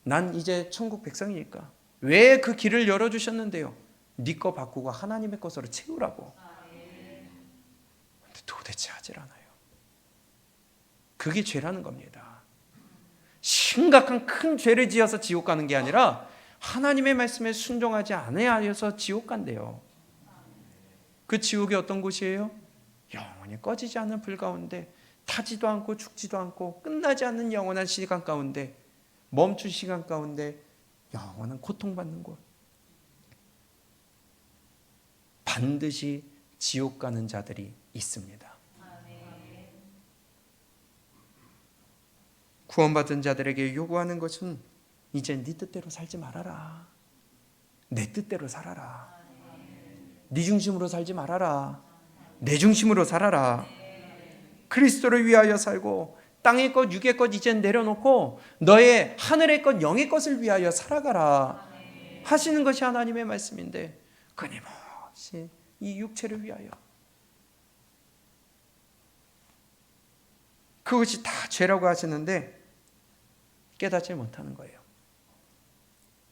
난 이제 천국 백성이니까. 왜 그 길을 열어주셨는데요? 네 거 바꾸고 하나님의 것으로 채우라고. 근데 도대체 하질 않아요. 그게 죄라는 겁니다. 심각한 큰 죄를 지어서 지옥 가는 게 아니라 하나님의 말씀에 순종하지 않아야해서 지옥 간대요. 그 지옥이 어떤 곳이에요? 영원히 꺼지지 않는 불 가운데, 타지도 않고 죽지도 않고 끝나지 않는 영원한 시간 가운데, 멈춘 시간 가운데 영원한 고통받는 곳. 반드시 지옥 가는 자들이 있습니다. 구원받은 자들에게 요구하는 것은 이제 네 뜻대로 살지 말아라. 내 뜻대로 살아라. 네 중심으로 살지 말아라. 내 중심으로 살아라. 그리스도를 위하여 살고 땅의 것, 육의 것 이제 내려놓고 너의 하늘의 것, 영의 것을 위하여 살아가라 하시는 것이 하나님의 말씀인데, 끊임없이 이 육체를 위하여, 그것이 다 죄라고 하시는데 깨닫지 못하는 거예요.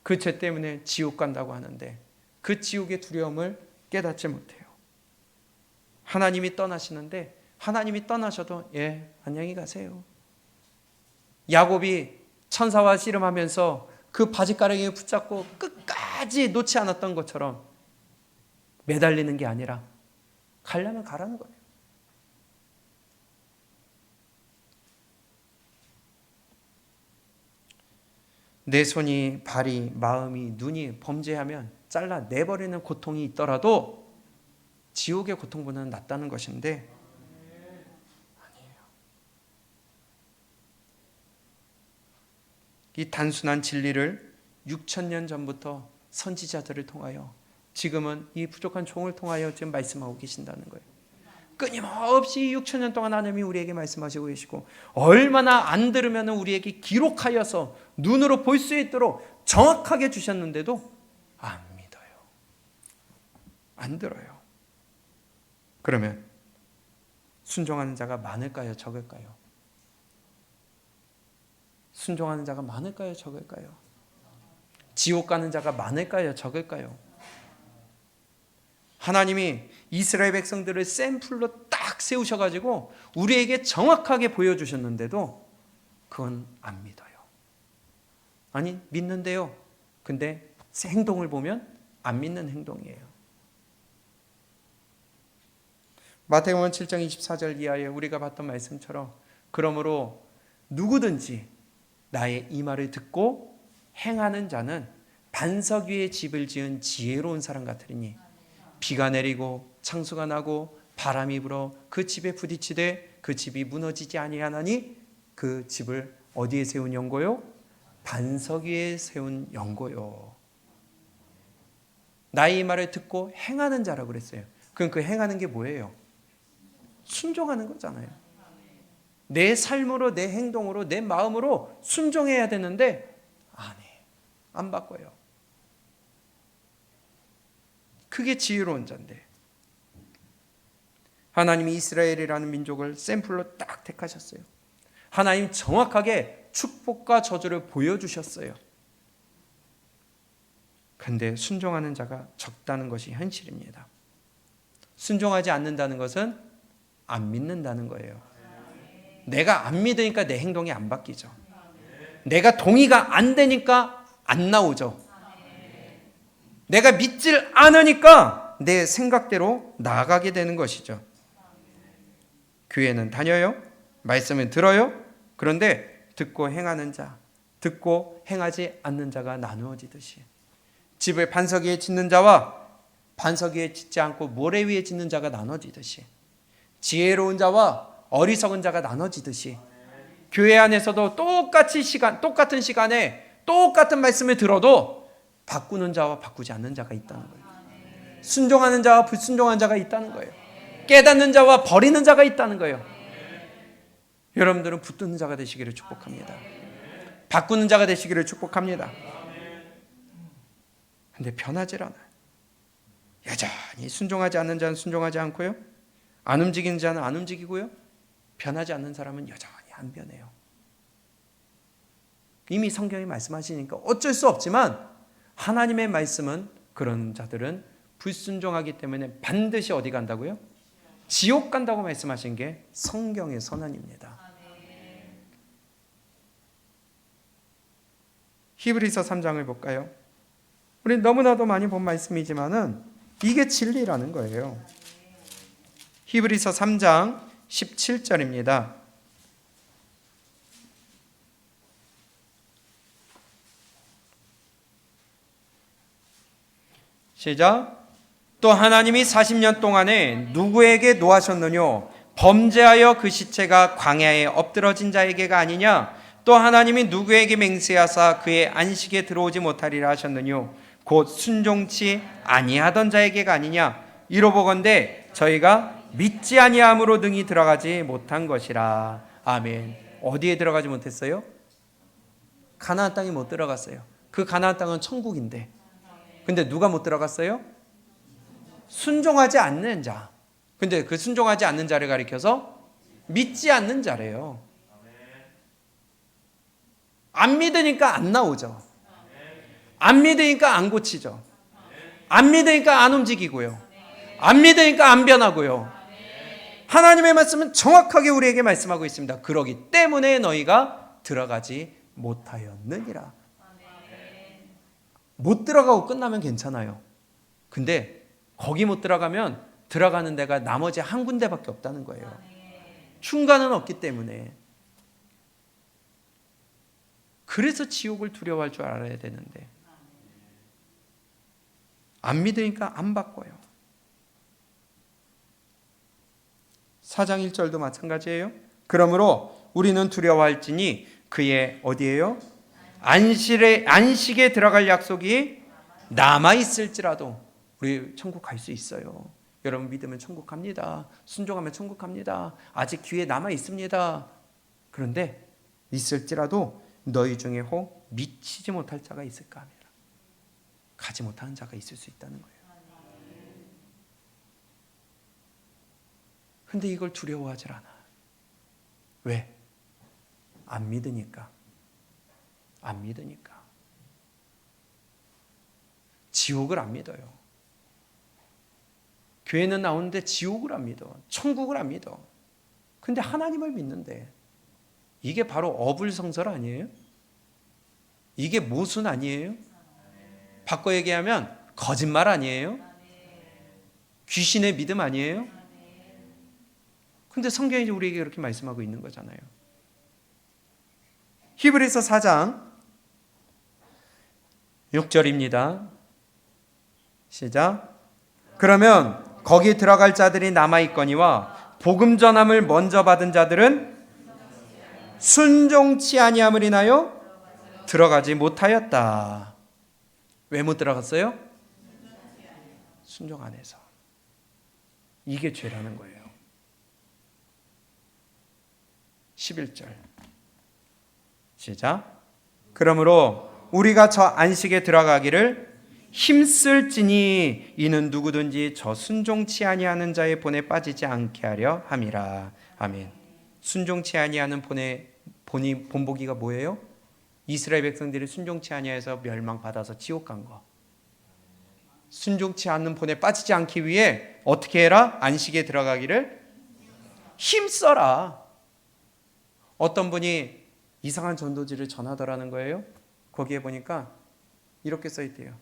그 죄 때문에 지옥 간다고 하는데 그 지옥의 두려움을 깨닫지 못해요. 하나님이 떠나시는데 하나님이 떠나셔도 안녕히 가세요. 야곱이 천사와 씨름하면서 그 바지가랑이에 붙잡고 끝까지 놓지 않았던 것처럼 매달리는 게 아니라 가려면 가라는 거예요. 내 손이, 발이, 마음이, 눈이 범죄하면 잘라내버리는 고통이 있더라도 지옥의 고통보다는 낫다는 것인데, 아니에요. 이 단순한 진리를 6,000년 전부터 선지자들을 통하여, 지금은 이 부족한 종을 통하여 지금 말씀하고 계신다는 거예요. 끊임없이 6,000년 동안 하나님이 우리에게 말씀하시고 계시고, 얼마나 안 들으면 우리에게 기록하여서 눈으로 볼 수 있도록 정확하게 주셨는데도 안 믿어요. 안 들어요. 그러면 순종하는 자가 많을까요? 적을까요? 순종하는 자가 많을까요? 적을까요? 지옥 가는 자가 많을까요? 적을까요? 하나님이 이스라엘 백성들을 샘플로 딱 세우셔가지고 우리에게 정확하게 보여주셨는데도 그건 안 믿어요. 아니, 믿는데요. 근데 행동을 보면 안 믿는 행동이에요. 마태복음 7장 24절 이하에 우리가 봤던 말씀처럼, 그러므로 누구든지 나의 이 말을 듣고 행하는 자는 반석 위에 집을 지은 지혜로운 사람 같으리니 비가 내리고 창수가 나고 바람이 불어 그 집에 부딪히되 그 집이 무너지지 아니하나니 그 집을 어디에 세운 연고요? 반석 위에 세운 연고요. 나의 이 말을 듣고 행하는 자라고 그랬어요. 그럼 그 행하는 게 뭐예요? 순종하는 거잖아요. 내 삶으로, 내 행동으로, 내 마음으로 순종해야 되는데 안 바꿔요. 그게 지혜로운 자인데, 하나님이 이스라엘이라는 민족을 샘플로 딱 택하셨어요. 하나님 정확하게 축복과 저주를 보여주셨어요. 그런데 순종하는 자가 적다는 것이 현실입니다. 순종하지 않는다는 것은 안 믿는다는 거예요. 내가 안 믿으니까 내 행동이 안 바뀌죠. 내가 동의가 안 되니까 안 나오죠. 내가 믿질 않으니까 내 생각대로 나아가게 되는 것이죠. 교회는 다녀요. 말씀은 들어요. 그런데 듣고 행하는 자, 듣고 행하지 않는 자가 나누어지듯이, 집을 반석 위에 짓는 자와 반석 위에 짓지 않고 모래 위에 짓는 자가 나눠지듯이, 지혜로운 자와 어리석은 자가 나눠지듯이, 교회 안에서도 똑같은 시간에 똑같은 말씀을 들어도 바꾸는 자와 바꾸지 않는 자가 있다는 거예요. 순종하는 자와 불순종하는 자가 있다는 거예요. 깨닫는 자와 버리는 자가 있다는 거예요. 여러분들은 붙드는 자가 되시기를 축복합니다. 바꾸는 자가 되시기를 축복합니다. 근데 변하질 않아요. 여전히 순종하지 않는 자는 순종하지 않고요, 안 움직이는 자는 안 움직이고요, 변하지 않는 사람은 여전히 안 변해요. 이미 성경이 말씀하시니까 어쩔 수 없지만 하나님의 말씀은 그런 자들은 불순종하기 때문에 반드시 어디 간다고요? 지옥 간다고 말씀하신 게 성경의 선언입니다. 히브리서 3장을 볼까요? 우리 너무나도 많이 본 말씀이지만은 이게 진리라는 거예요. 히브리서 3장 17절입니다. 시작. 또 하나님이 40년 동안에 누구에게 노하셨느뇨? 범죄하여 그 시체가 광야에 엎드러진 자에게가 아니냐? 또 하나님이 누구에게 맹세하사 그의 안식에 들어오지 못하리라 하셨느뇨? 곧 순종치 아니하던 자에게가 아니냐? 이로보건대 저희가 믿지 아니함으로 능히 들어가지 못한 것이라. 아멘. 어디에 들어가지 못했어요? 가나안 땅에 못 들어갔어요. 그 가나안 땅은 천국인데, 근데 누가 못 들어갔어요? 순종하지 않는 자. 근데 그 순종하지 않는 자를 가리켜서 믿지 않는 자래요. 안 믿으니까 안 나오죠. 안 믿으니까 안 고치죠. 안 믿으니까 안 움직이고요. 안 믿으니까 안 변하고요. 하나님의 말씀은 정확하게 우리에게 말씀하고 있습니다. 그러기 때문에 너희가 들어가지 못하였느니라. 못 들어가고 끝나면 괜찮아요. 근데 거기 못 들어가면 들어가는 데가 나머지 한 군데밖에 없다는 거예요. 중간은 없기 때문에. 그래서 지옥을 두려워할 줄 알아야 되는데 안 믿으니까 안 바꿔요. 4장 1절도 마찬가지예요. 그러므로 우리는 두려워할지니 그의 어디예요? 안식에 들어갈 약속이 남아있을지라도 우리 천국 갈 수 있어요. 여러분 믿으면 천국 갑니다. 순종하면 천국 갑니다. 아직 기회 남아있습니다. 그런데 있을지라도 너희 중에 혹 미치지 못할 자가 있을까 합니다. 가지 못하는 자가 있을 수 있다는 거예요. 근데 이걸 두려워하질 않아. 왜? 안 믿으니까. 안 믿으니까. 지옥을 안 믿어요. 교회는 나오는데 지옥을 안 믿어. 천국을 안 믿어. 근데 하나님을 믿는데 이게 바로 어불성설 아니에요? 이게 모순 아니에요? 바꿔 얘기하면 거짓말 아니에요? 귀신의 믿음 아니에요? 근데 성경이 우리에게 그렇게 말씀하고 있는 거잖아요. 히브리서 4장 6절입니다. 시작. 그러면 거기 들어갈 자들이 남아있거니와 복음 전함을 먼저 받은 자들은 순종치 아니함을 인하여 들어가지 못하였다. 왜 못 들어갔어요? 순종 안 해서. 이게 죄라는 거예요. 11절 시작. 그러므로 우리가 저 안식에 들어가기를 힘쓸지니 이는 누구든지 저 순종치 아니하는 자의 본에 빠지지 않게 하려 함이라. 아멘. 순종치 아니하는 본보기가 뭐예요? 이스라엘 백성들이 순종치 아니해서 멸망받아서 지옥 간 거. 순종치 않는 본에 빠지지 않기 위해 어떻게 해라? 안식에 들어가기를 힘써라. 어떤 분이 이상한 전도지를 전하더라는 거예요. 거기에 보니까 이렇게 써있대요.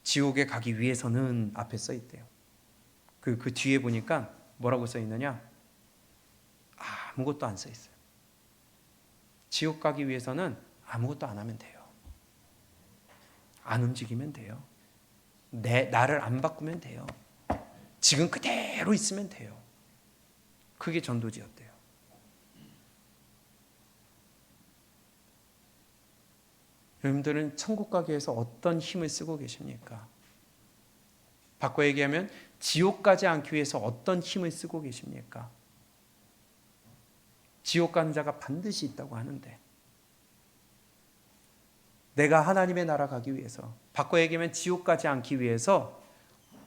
지옥에 가기 위해서는 앞에 써있대요. 그 뒤에 보니까 뭐라고 써있느냐? 아무것도 안 써있어요. 지옥 가기 위해서는 아무것도 안 하면 돼요. 안 움직이면 돼요. 나를 안 바꾸면 돼요. 지금 그대로 있으면 돼요. 그게 전도지였대요. 여러분들은 천국 가기 위해서 어떤 힘을 쓰고 계십니까? 바꿔 얘기하면 지옥 가지 않기 위해서 어떤 힘을 쓰고 계십니까? 지옥 가는 자가 반드시 있다고 하는데, 내가 하나님의 나라 가기 위해서, 바꿔 얘기하면 지옥 가지 않기 위해서,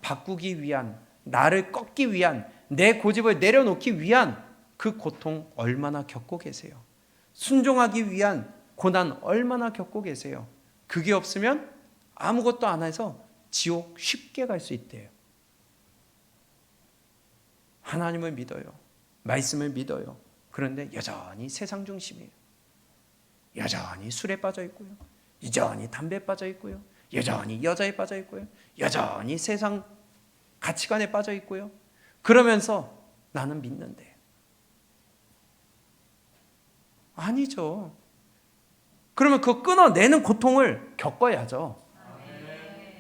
바꾸기 위한, 나를 꺾기 위한, 내 고집을 내려놓기 위한 그 고통 얼마나 겪고 계세요? 순종하기 위한 고난 얼마나 겪고 계세요? 그게 없으면 아무것도 안 해서 지옥 쉽게 갈 수 있대요. 하나님을 믿어요. 말씀을 믿어요. 그런데 여전히 세상 중심이에요. 여전히 술에 빠져 있고요. 여전히 담배에 빠져 있고요. 여전히 여자에 빠져 있고요. 여전히 세상 가치관에 빠져 있고요. 그러면서 나는 믿는데. 아니죠. 그러면 그 끊어내는 고통을 겪어야죠.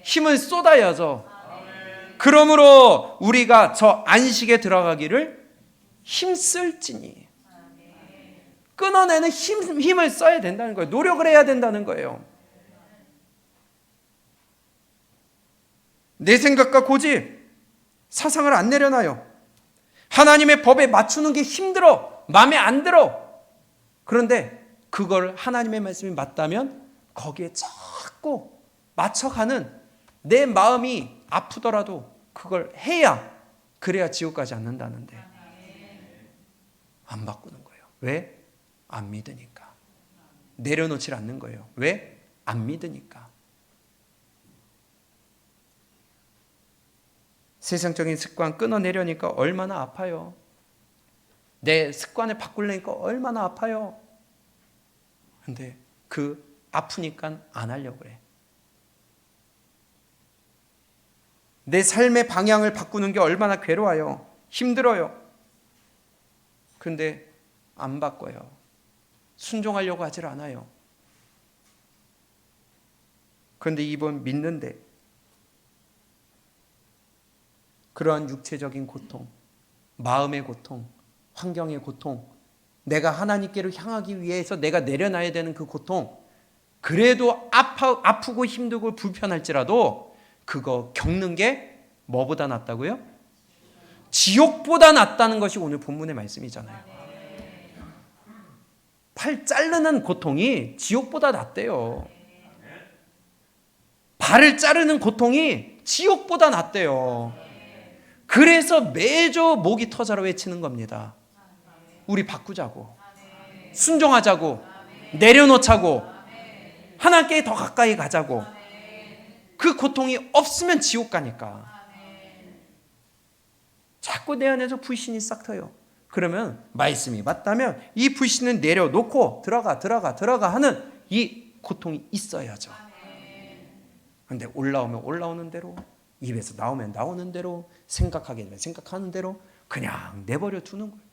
힘을 쏟아야죠. 그러므로 우리가 저 안식에 들어가기를 힘쓸지니. 끊어내는 힘을 써야 된다는 거예요. 노력을 해야 된다는 거예요. 내 생각과 고집, 사상을 안 내려놔요. 하나님의 법에 맞추는 게 힘들어. 마음에 안 들어. 그런데 그걸 하나님의 말씀이 맞다면 거기에 자꾸 맞춰가는 내 마음이 아프더라도 그걸 해야, 그래야 지옥 가지 않는다는데 안 바꾸는 거예요. 왜? 안 믿으니까. 내려놓질 않는 거예요. 왜? 안 믿으니까. 세상적인 습관 끊어내려니까 얼마나 아파요. 내 습관을 바꾸려니까 얼마나 아파요. 근데 그 아프니까 안 하려고 그래. 내 삶의 방향을 바꾸는 게 얼마나 괴로워요. 힘들어요. 근데 안 바꿔요. 순종하려고 하질 않아요. 그런데 이번 믿는데 그러한 육체적인 고통, 마음의 고통, 환경의 고통, 내가 하나님께로 향하기 위해서 내가 내려놔야 되는 그 고통, 그래도 아프고 힘들고 불편할지라도 그거 겪는 게 뭐보다 낫다고요? 지옥보다 낫다는 것이 오늘 본문의 말씀이잖아요. 팔 자르는 고통이 지옥보다 낫대요. 발을 자르는 고통이 지옥보다 낫대요. 그래서 매주 목이 터져라 외치는 겁니다. 우리 바꾸자고, 순종하자고, 내려놓자고, 하나님께 더 가까이 가자고. 그 고통이 없으면 지옥 가니까. 자꾸 내 안에서 불신이 싹 터요. 그러면 말씀이 맞다면 이 불신을 내려놓고 들어가 하는 이 고통이 있어야죠. 그런데 올라오면 올라오는 대로, 입에서 나오면 나오는 대로, 생각하게 되면 생각하는 대로 그냥 내버려 두는 거예요.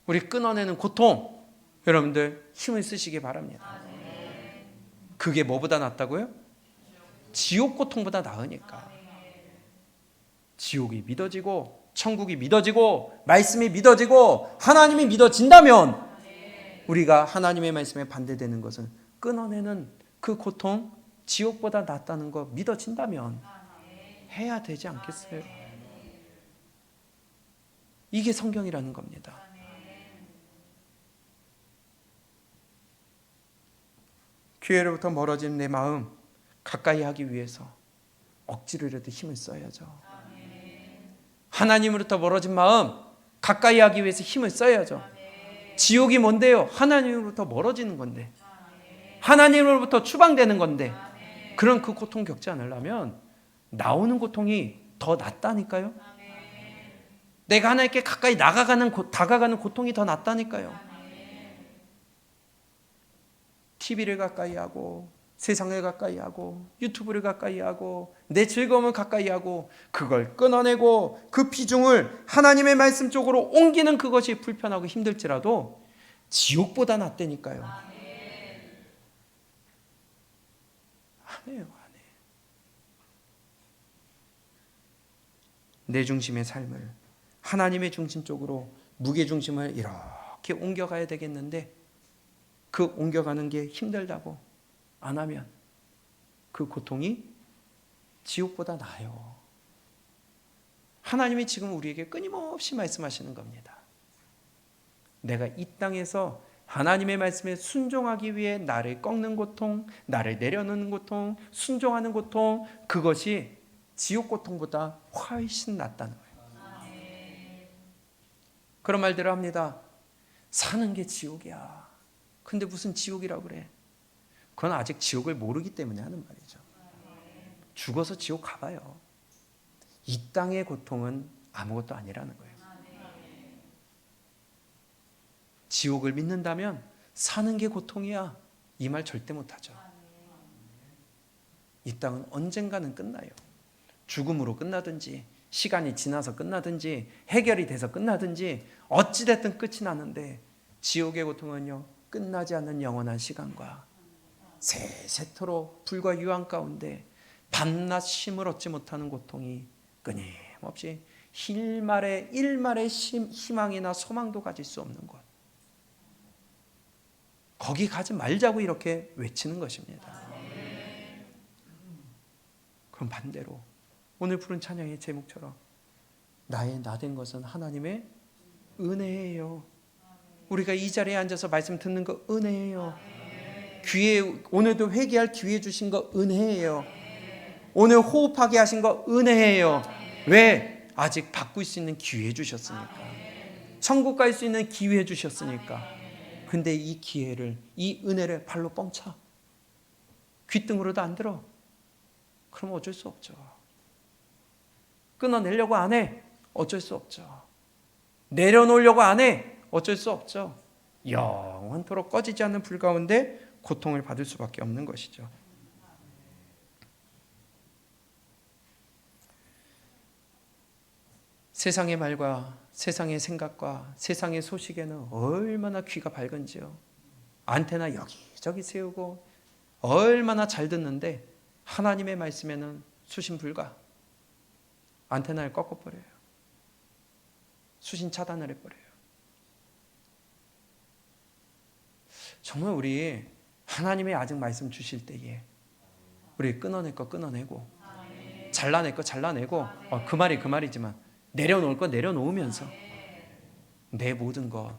우리 끊어내는 고통, 여러분들 힘을 쓰시기 바랍니다. 그게 뭐보다 낫다고요? 지옥 고통보다 나으니까. 지옥이 믿어지고 천국이 믿어지고 말씀이 믿어지고 하나님이 믿어진다면, 우리가 하나님의 말씀에 반대되는 것은 끊어내는 그 고통, 지옥보다 낫다는 거 믿어진다면 해야 되지 않겠어요? 이게 성경이라는 겁니다. 교회로부터 멀어진 내 마음 가까이 하기 위해서 억지로라도 힘을 써야죠. 하나님으로부터 멀어진 마음 가까이 하기 위해서 힘을 써야죠. 지옥이 뭔데요? 하나님으로부터 멀어지는 건데, 하나님으로부터 추방되는 건데, 그런 그 고통 겪지 않으려면 나오는 고통이 더 낫다니까요. 내가 하나님께 가까이 다가가는 고통이 더 낫다니까요. TV를 가까이 하고, 세상을 가까이 하고, 유튜브를 가까이 하고, 내 즐거움을 가까이 하고, 그걸 끊어내고 그 비중을 하나님의 말씀 쪽으로 옮기는 그것이 불편하고 힘들지라도 지옥보다 낫다니까요. 안 해요, 안 해. 내 중심의 삶을 하나님의 중심 쪽으로, 무게중심을 이렇게 옮겨가야 되겠는데, 그 옮겨가는 게 힘들다고 안 하면 그 고통이 지옥보다 나아요. 하나님이 지금 우리에게 끊임없이 말씀하시는 겁니다. 내가 이 땅에서 하나님의 말씀에 순종하기 위해 나를 꺾는 고통, 나를 내려놓는 고통, 순종하는 고통, 그것이 지옥 고통보다 훨씬 낫다는 거예요. 그런 말들을 합니다. 사는 게 지옥이야. 근데 무슨 지옥이라고 그래? 그건 아직 지옥을 모르기 때문에 하는 말이죠. 죽어서 지옥 가봐요. 이 땅의 고통은 아무것도 아니라는 거예요. 지옥을 믿는다면 사는 게 고통이야. 이 말 절대 못하죠. 이 땅은 언젠가는 끝나요. 죽음으로 끝나든지 시간이 지나서 끝나든지 해결이 돼서 끝나든지 어찌됐든 끝이 나는데 지옥의 고통은요, 끝나지 않는 영원한 시간과 세세토록 불과 유황 가운데 밤낮 쉼을 얻지 못하는 고통이 끊임없이 일말의 희망이나 소망도 가질 수 없는 곳, 거기 가지 말자고 이렇게 외치는 것입니다. 그럼 반대로 오늘 부른 찬양의 제목처럼 나의 나된 것은 하나님의 은혜예요. 우리가 이 자리에 앉아서 말씀 듣는 거 은혜예요. 귀에 오늘도 회개할 기회 주신 거 은혜예요. 오늘 호흡하게 하신 거 은혜예요. 왜? 아직 바꿀 수 있는 기회 주셨으니까. 천국 갈 수 있는 기회 주셨으니까. 근데 이 기회를, 이 은혜를 발로 뻥차. 귓등으로도 안 들어. 그럼 어쩔 수 없죠. 끊어내려고 안 해. 어쩔 수 없죠. 내려놓으려고 안 해. 어쩔 수 없죠. 영원토록 꺼지지 않는 불 가운데 고통을 받을 수밖에 없는 것이죠. 세상의 말과 세상의 생각과 세상의 소식에는 얼마나 귀가 밝은지요. 안테나 여기저기 세우고 얼마나 잘 듣는데 하나님의 말씀에는 수신불가. 안테나를 꺾어버려요. 수신 차단을 해버려요. 정말 우리 하나님의 아직 말씀 주실 때에 우리 끊어낼 거 끊어내고 잘라낼 거 잘라내고 그 말이 그 말이지만 내려놓을 거 내려놓으면서 내 모든 것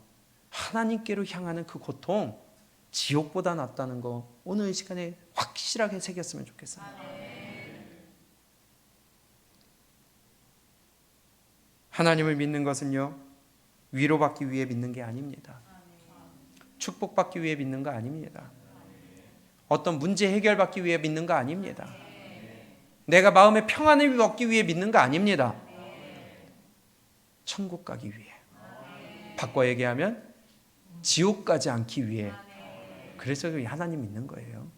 하나님께로 향하는 그 고통 지옥보다 낫다는 거 오늘 이 시간에 확실하게 새겼으면 좋겠습니다. 하나님을 믿는 것은요, 위로받기 위해 믿는 게 아닙니다. 축복받기 위해 믿는 거 아닙니다. 어떤 문제 해결받기 위해 믿는 거 아닙니다. 내가 마음의 평안을 얻기 위해 믿는 거 아닙니다. 천국 가기 위해. 바꿔 얘기하면 지옥 가지 않기 위해. 그래서 하나님 믿는 거예요.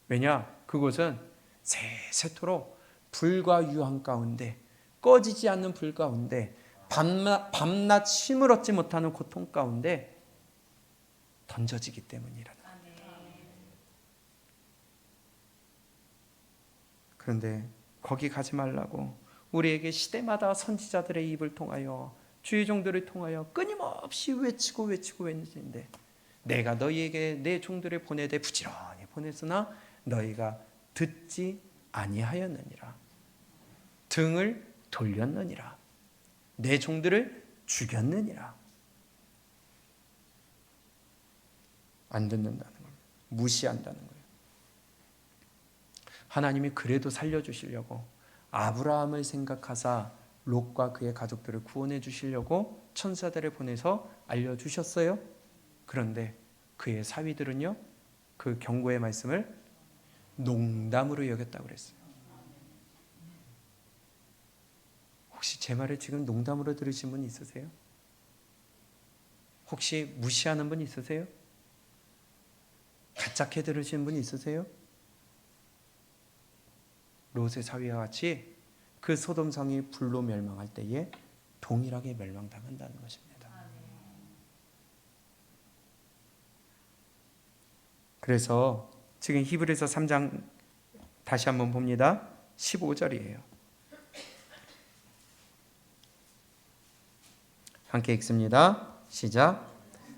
왜냐? 그곳은 세세토록 불과 유황 가운데, 꺼지지 않는 불 가운데, 밤낮 쉼을 얻지 못하는 고통 가운데 던져지기 때문이라는 겁니다. 그런데 거기 가지 말라고 우리에게 시대마다 선지자들의 입을 통하여 주의 종들을 통하여 끊임없이 외치고 외치는데 내가 너희에게 내 종들을 보내되 부지런히 보냈으나 너희가 듣지 아니하였느니라. 등을 돌렸느니라. 내 종들을 죽였느니라. 안 듣는다는 거예요. 무시한다는 거예요. 하나님이 그래도 살려주시려고 아브라함을 생각하사 롯과 그의 가족들을 구원해 주시려고 천사들을 보내서 알려주셨어요. 그런데 그의 사위들은요, 그 경고의 말씀을 농담으로 여겼다고 그랬어요. 혹시 제 말을 지금 농담으로 들으신 분 있으세요? 혹시 무시하는 분 있으세요? 가짜게 들으신 분 있으세요? 롯의 사위와 같이 그 소돔성이 불로 멸망할 때에 동일하게 멸망당한다는 것입니다. 그래서 지금 히브리서 3장 다시 한번 봅니다. 15절이에요. 함께 읽습니다. 시작.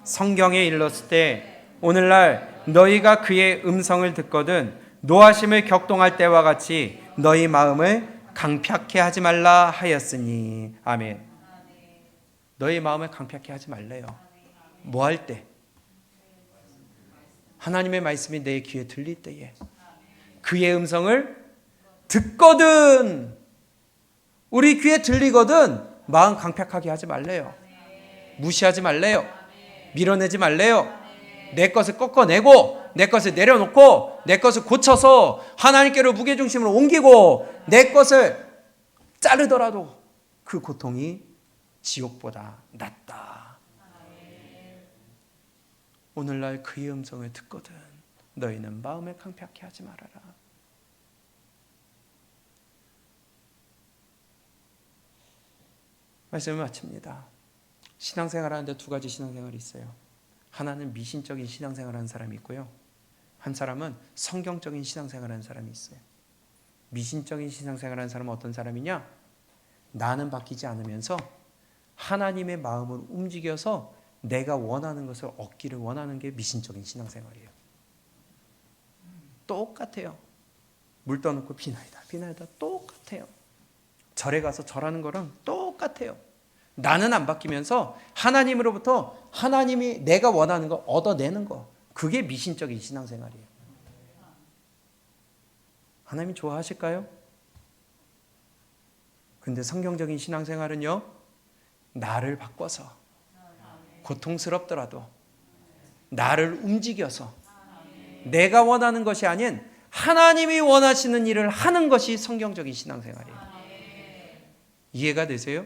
성경에 일렀을 때 오늘날 너희가 그의 음성을 듣거든 노하심을 격동할 때와 같이 너희 마음을 강팍해 하지 말라 하였으니. 아멘. 너의 마음을 강팍해 하지 말래요. 뭐 할 때? 하나님의 말씀이 내 귀에 들릴 때에, 그의 음성을 듣거든. 우리 귀에 들리거든 마음 강팍하게 하지 말래요. 무시하지 말래요. 밀어내지 말래요. 내 것을 꺾어내고 내 것을 내려놓고 내 것을 고쳐서 하나님께로 무게중심을 옮기고 내 것을 자르더라도 그 고통이 지옥보다 낫다. 오늘날 그의 음성을 듣거든 너희는 마음을 강팍해 하지 말아라. 말씀을 마칩니다. 신앙생활하는데 두 가지 신앙생활이 있어요. 하나는 미신적인 신앙생활하는 사람이 있고요, 한 사람은 성경적인 신앙생활하는 사람이 있어요. 미신적인 신앙생활하는 사람은 어떤 사람이냐? 나는 바뀌지 않으면서 하나님의 마음을 움직여서 내가 원하는 것을 얻기를 원하는 게 미신적인 신앙생활이에요. 똑같아요. 물 떠놓고 비나이다 비나이다 똑같아요. 절에 가서 절하는 거랑 똑같아요. 나는 안 바뀌면서 하나님으로부터 하나님이 내가 원하는 거 얻어내는 거, 그게 미신적인 신앙생활이에요. 하나님이 좋아하실까요? 근데 성경적인 신앙생활은요, 나를 바꿔서 고통스럽더라도 나를 움직여서 내가 원하는 것이 아닌 하나님이 원하시는 일을 하는 것이 성경적인 신앙생활이에요. 이해가 되세요?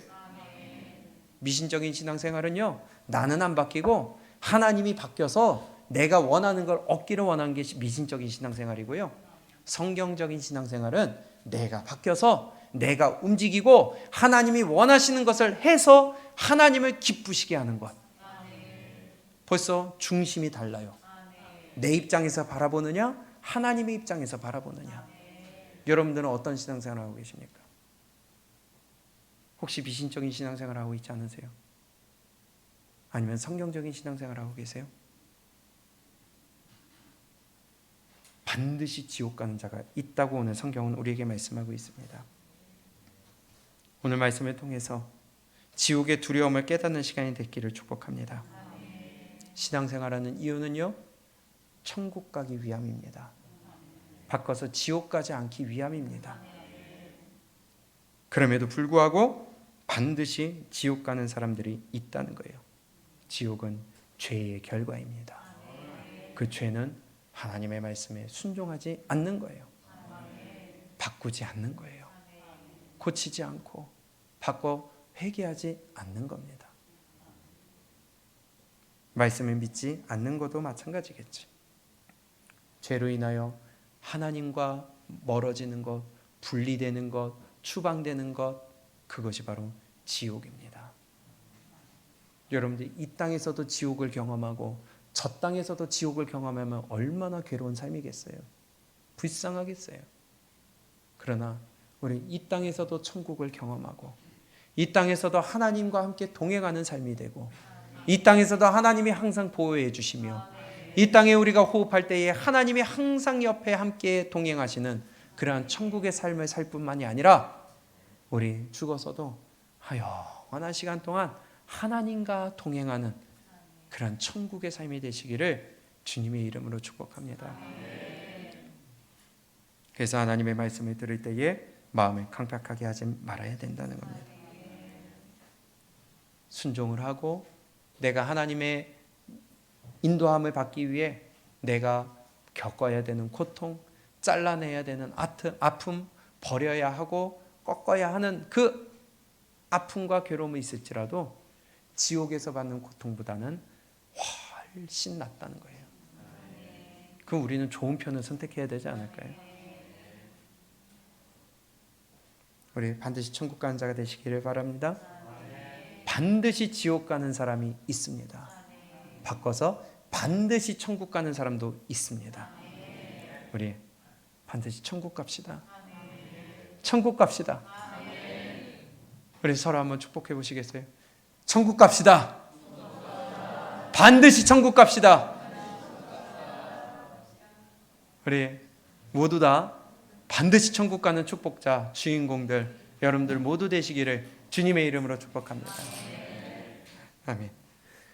미신적인 신앙생활은요, 나는 안 바뀌고 하나님이 바뀌어서 내가 원하는 걸 얻기를 원하는 게 미신적인 신앙생활이고요, 성경적인 신앙생활은 내가 바뀌어서 내가 움직이고 하나님이 원하시는 것을 해서 하나님을 기쁘시게 하는 것. 벌써 중심이 달라요. 내 입장에서 바라보느냐, 하나님의 입장에서 바라보느냐. 여러분들은 어떤 신앙생활을 하고 계십니까? 혹시 미신적인 신앙생활을 하고 있지 않으세요? 아니면 성경적인 신앙생활을 하고 계세요? 반드시 지옥 가는 자가 있다고 오늘 성경은 우리에게 말씀하고 있습니다. 오늘 말씀을 통해서 지옥의 두려움을 깨닫는 시간이 됐기를 축복합니다. 신앙생활하는 이유는요, 천국 가기 위함입니다. 바꿔서 지옥 가지 않기 위함입니다. 그럼에도 불구하고 반드시 지옥 가는 사람들이 있다는 거예요. 지옥은 죄의 결과입니다. 그 죄는 하나님의 말씀에 순종하지 않는 거예요. 바꾸지 않는 거예요. 고치지 않고 바꿔 회개하지 않는 겁니다. 말씀을 믿지 않는 것도 마찬가지겠지. 죄로 인하여 하나님과 멀어지는 것, 분리되는 것, 추방되는 것, 그것이 바로 지옥입니다. 여러분들 이 땅에서도 지옥을 경험하고 저 땅에서도 지옥을 경험하면 얼마나 괴로운 삶이겠어요. 불쌍하겠어요. 그러나 우리 이 땅에서도 천국을 경험하고 이 땅에서도 하나님과 함께 동행하는 삶이 되고 이 땅에서도 하나님이 항상 보호해 주시며 이 땅에 우리가 호흡할 때에 하나님이 항상 옆에 함께 동행하시는 그러한 천국의 삶을 살 뿐만이 아니라 우리 죽어서도 영원한 시간 동안 하나님과 동행하는 그러한 천국의 삶이 되시기를 주님의 이름으로 축복합니다. 그래서 하나님의 말씀을 들을 때에 마음을 강팍하게 하지 말아야 된다는 겁니다. 순종을 하고 내가 하나님의 인도함을 받기 위해 내가 겪어야 되는 고통, 잘라내야 되는 아픔, 버려야 하고 꺾어야 하는 그 아픔과 괴로움이 있을지라도 지옥에서 받는 고통보다는 훨씬 낫다는 거예요. 그럼 우리는 좋은 편을 선택해야 되지 않을까요? 우리 반드시 천국 가는 자가 되시기를 바랍니다. 반드시 지옥 가는 사람이 있습니다. 바꿔서 반드시 천국 가는 사람도 있습니다. 우리 반드시 천국 갑시다. 천국 갑시다. 우리 서로 한번 축복해 보시겠어요? 천국 갑시다. 반드시 천국 갑시다. 우리 모두 다 반드시 천국 가는 축복자, 주인공들 여러분들 모두 되시기를 주님의 이름으로 축복합니다. 아멘.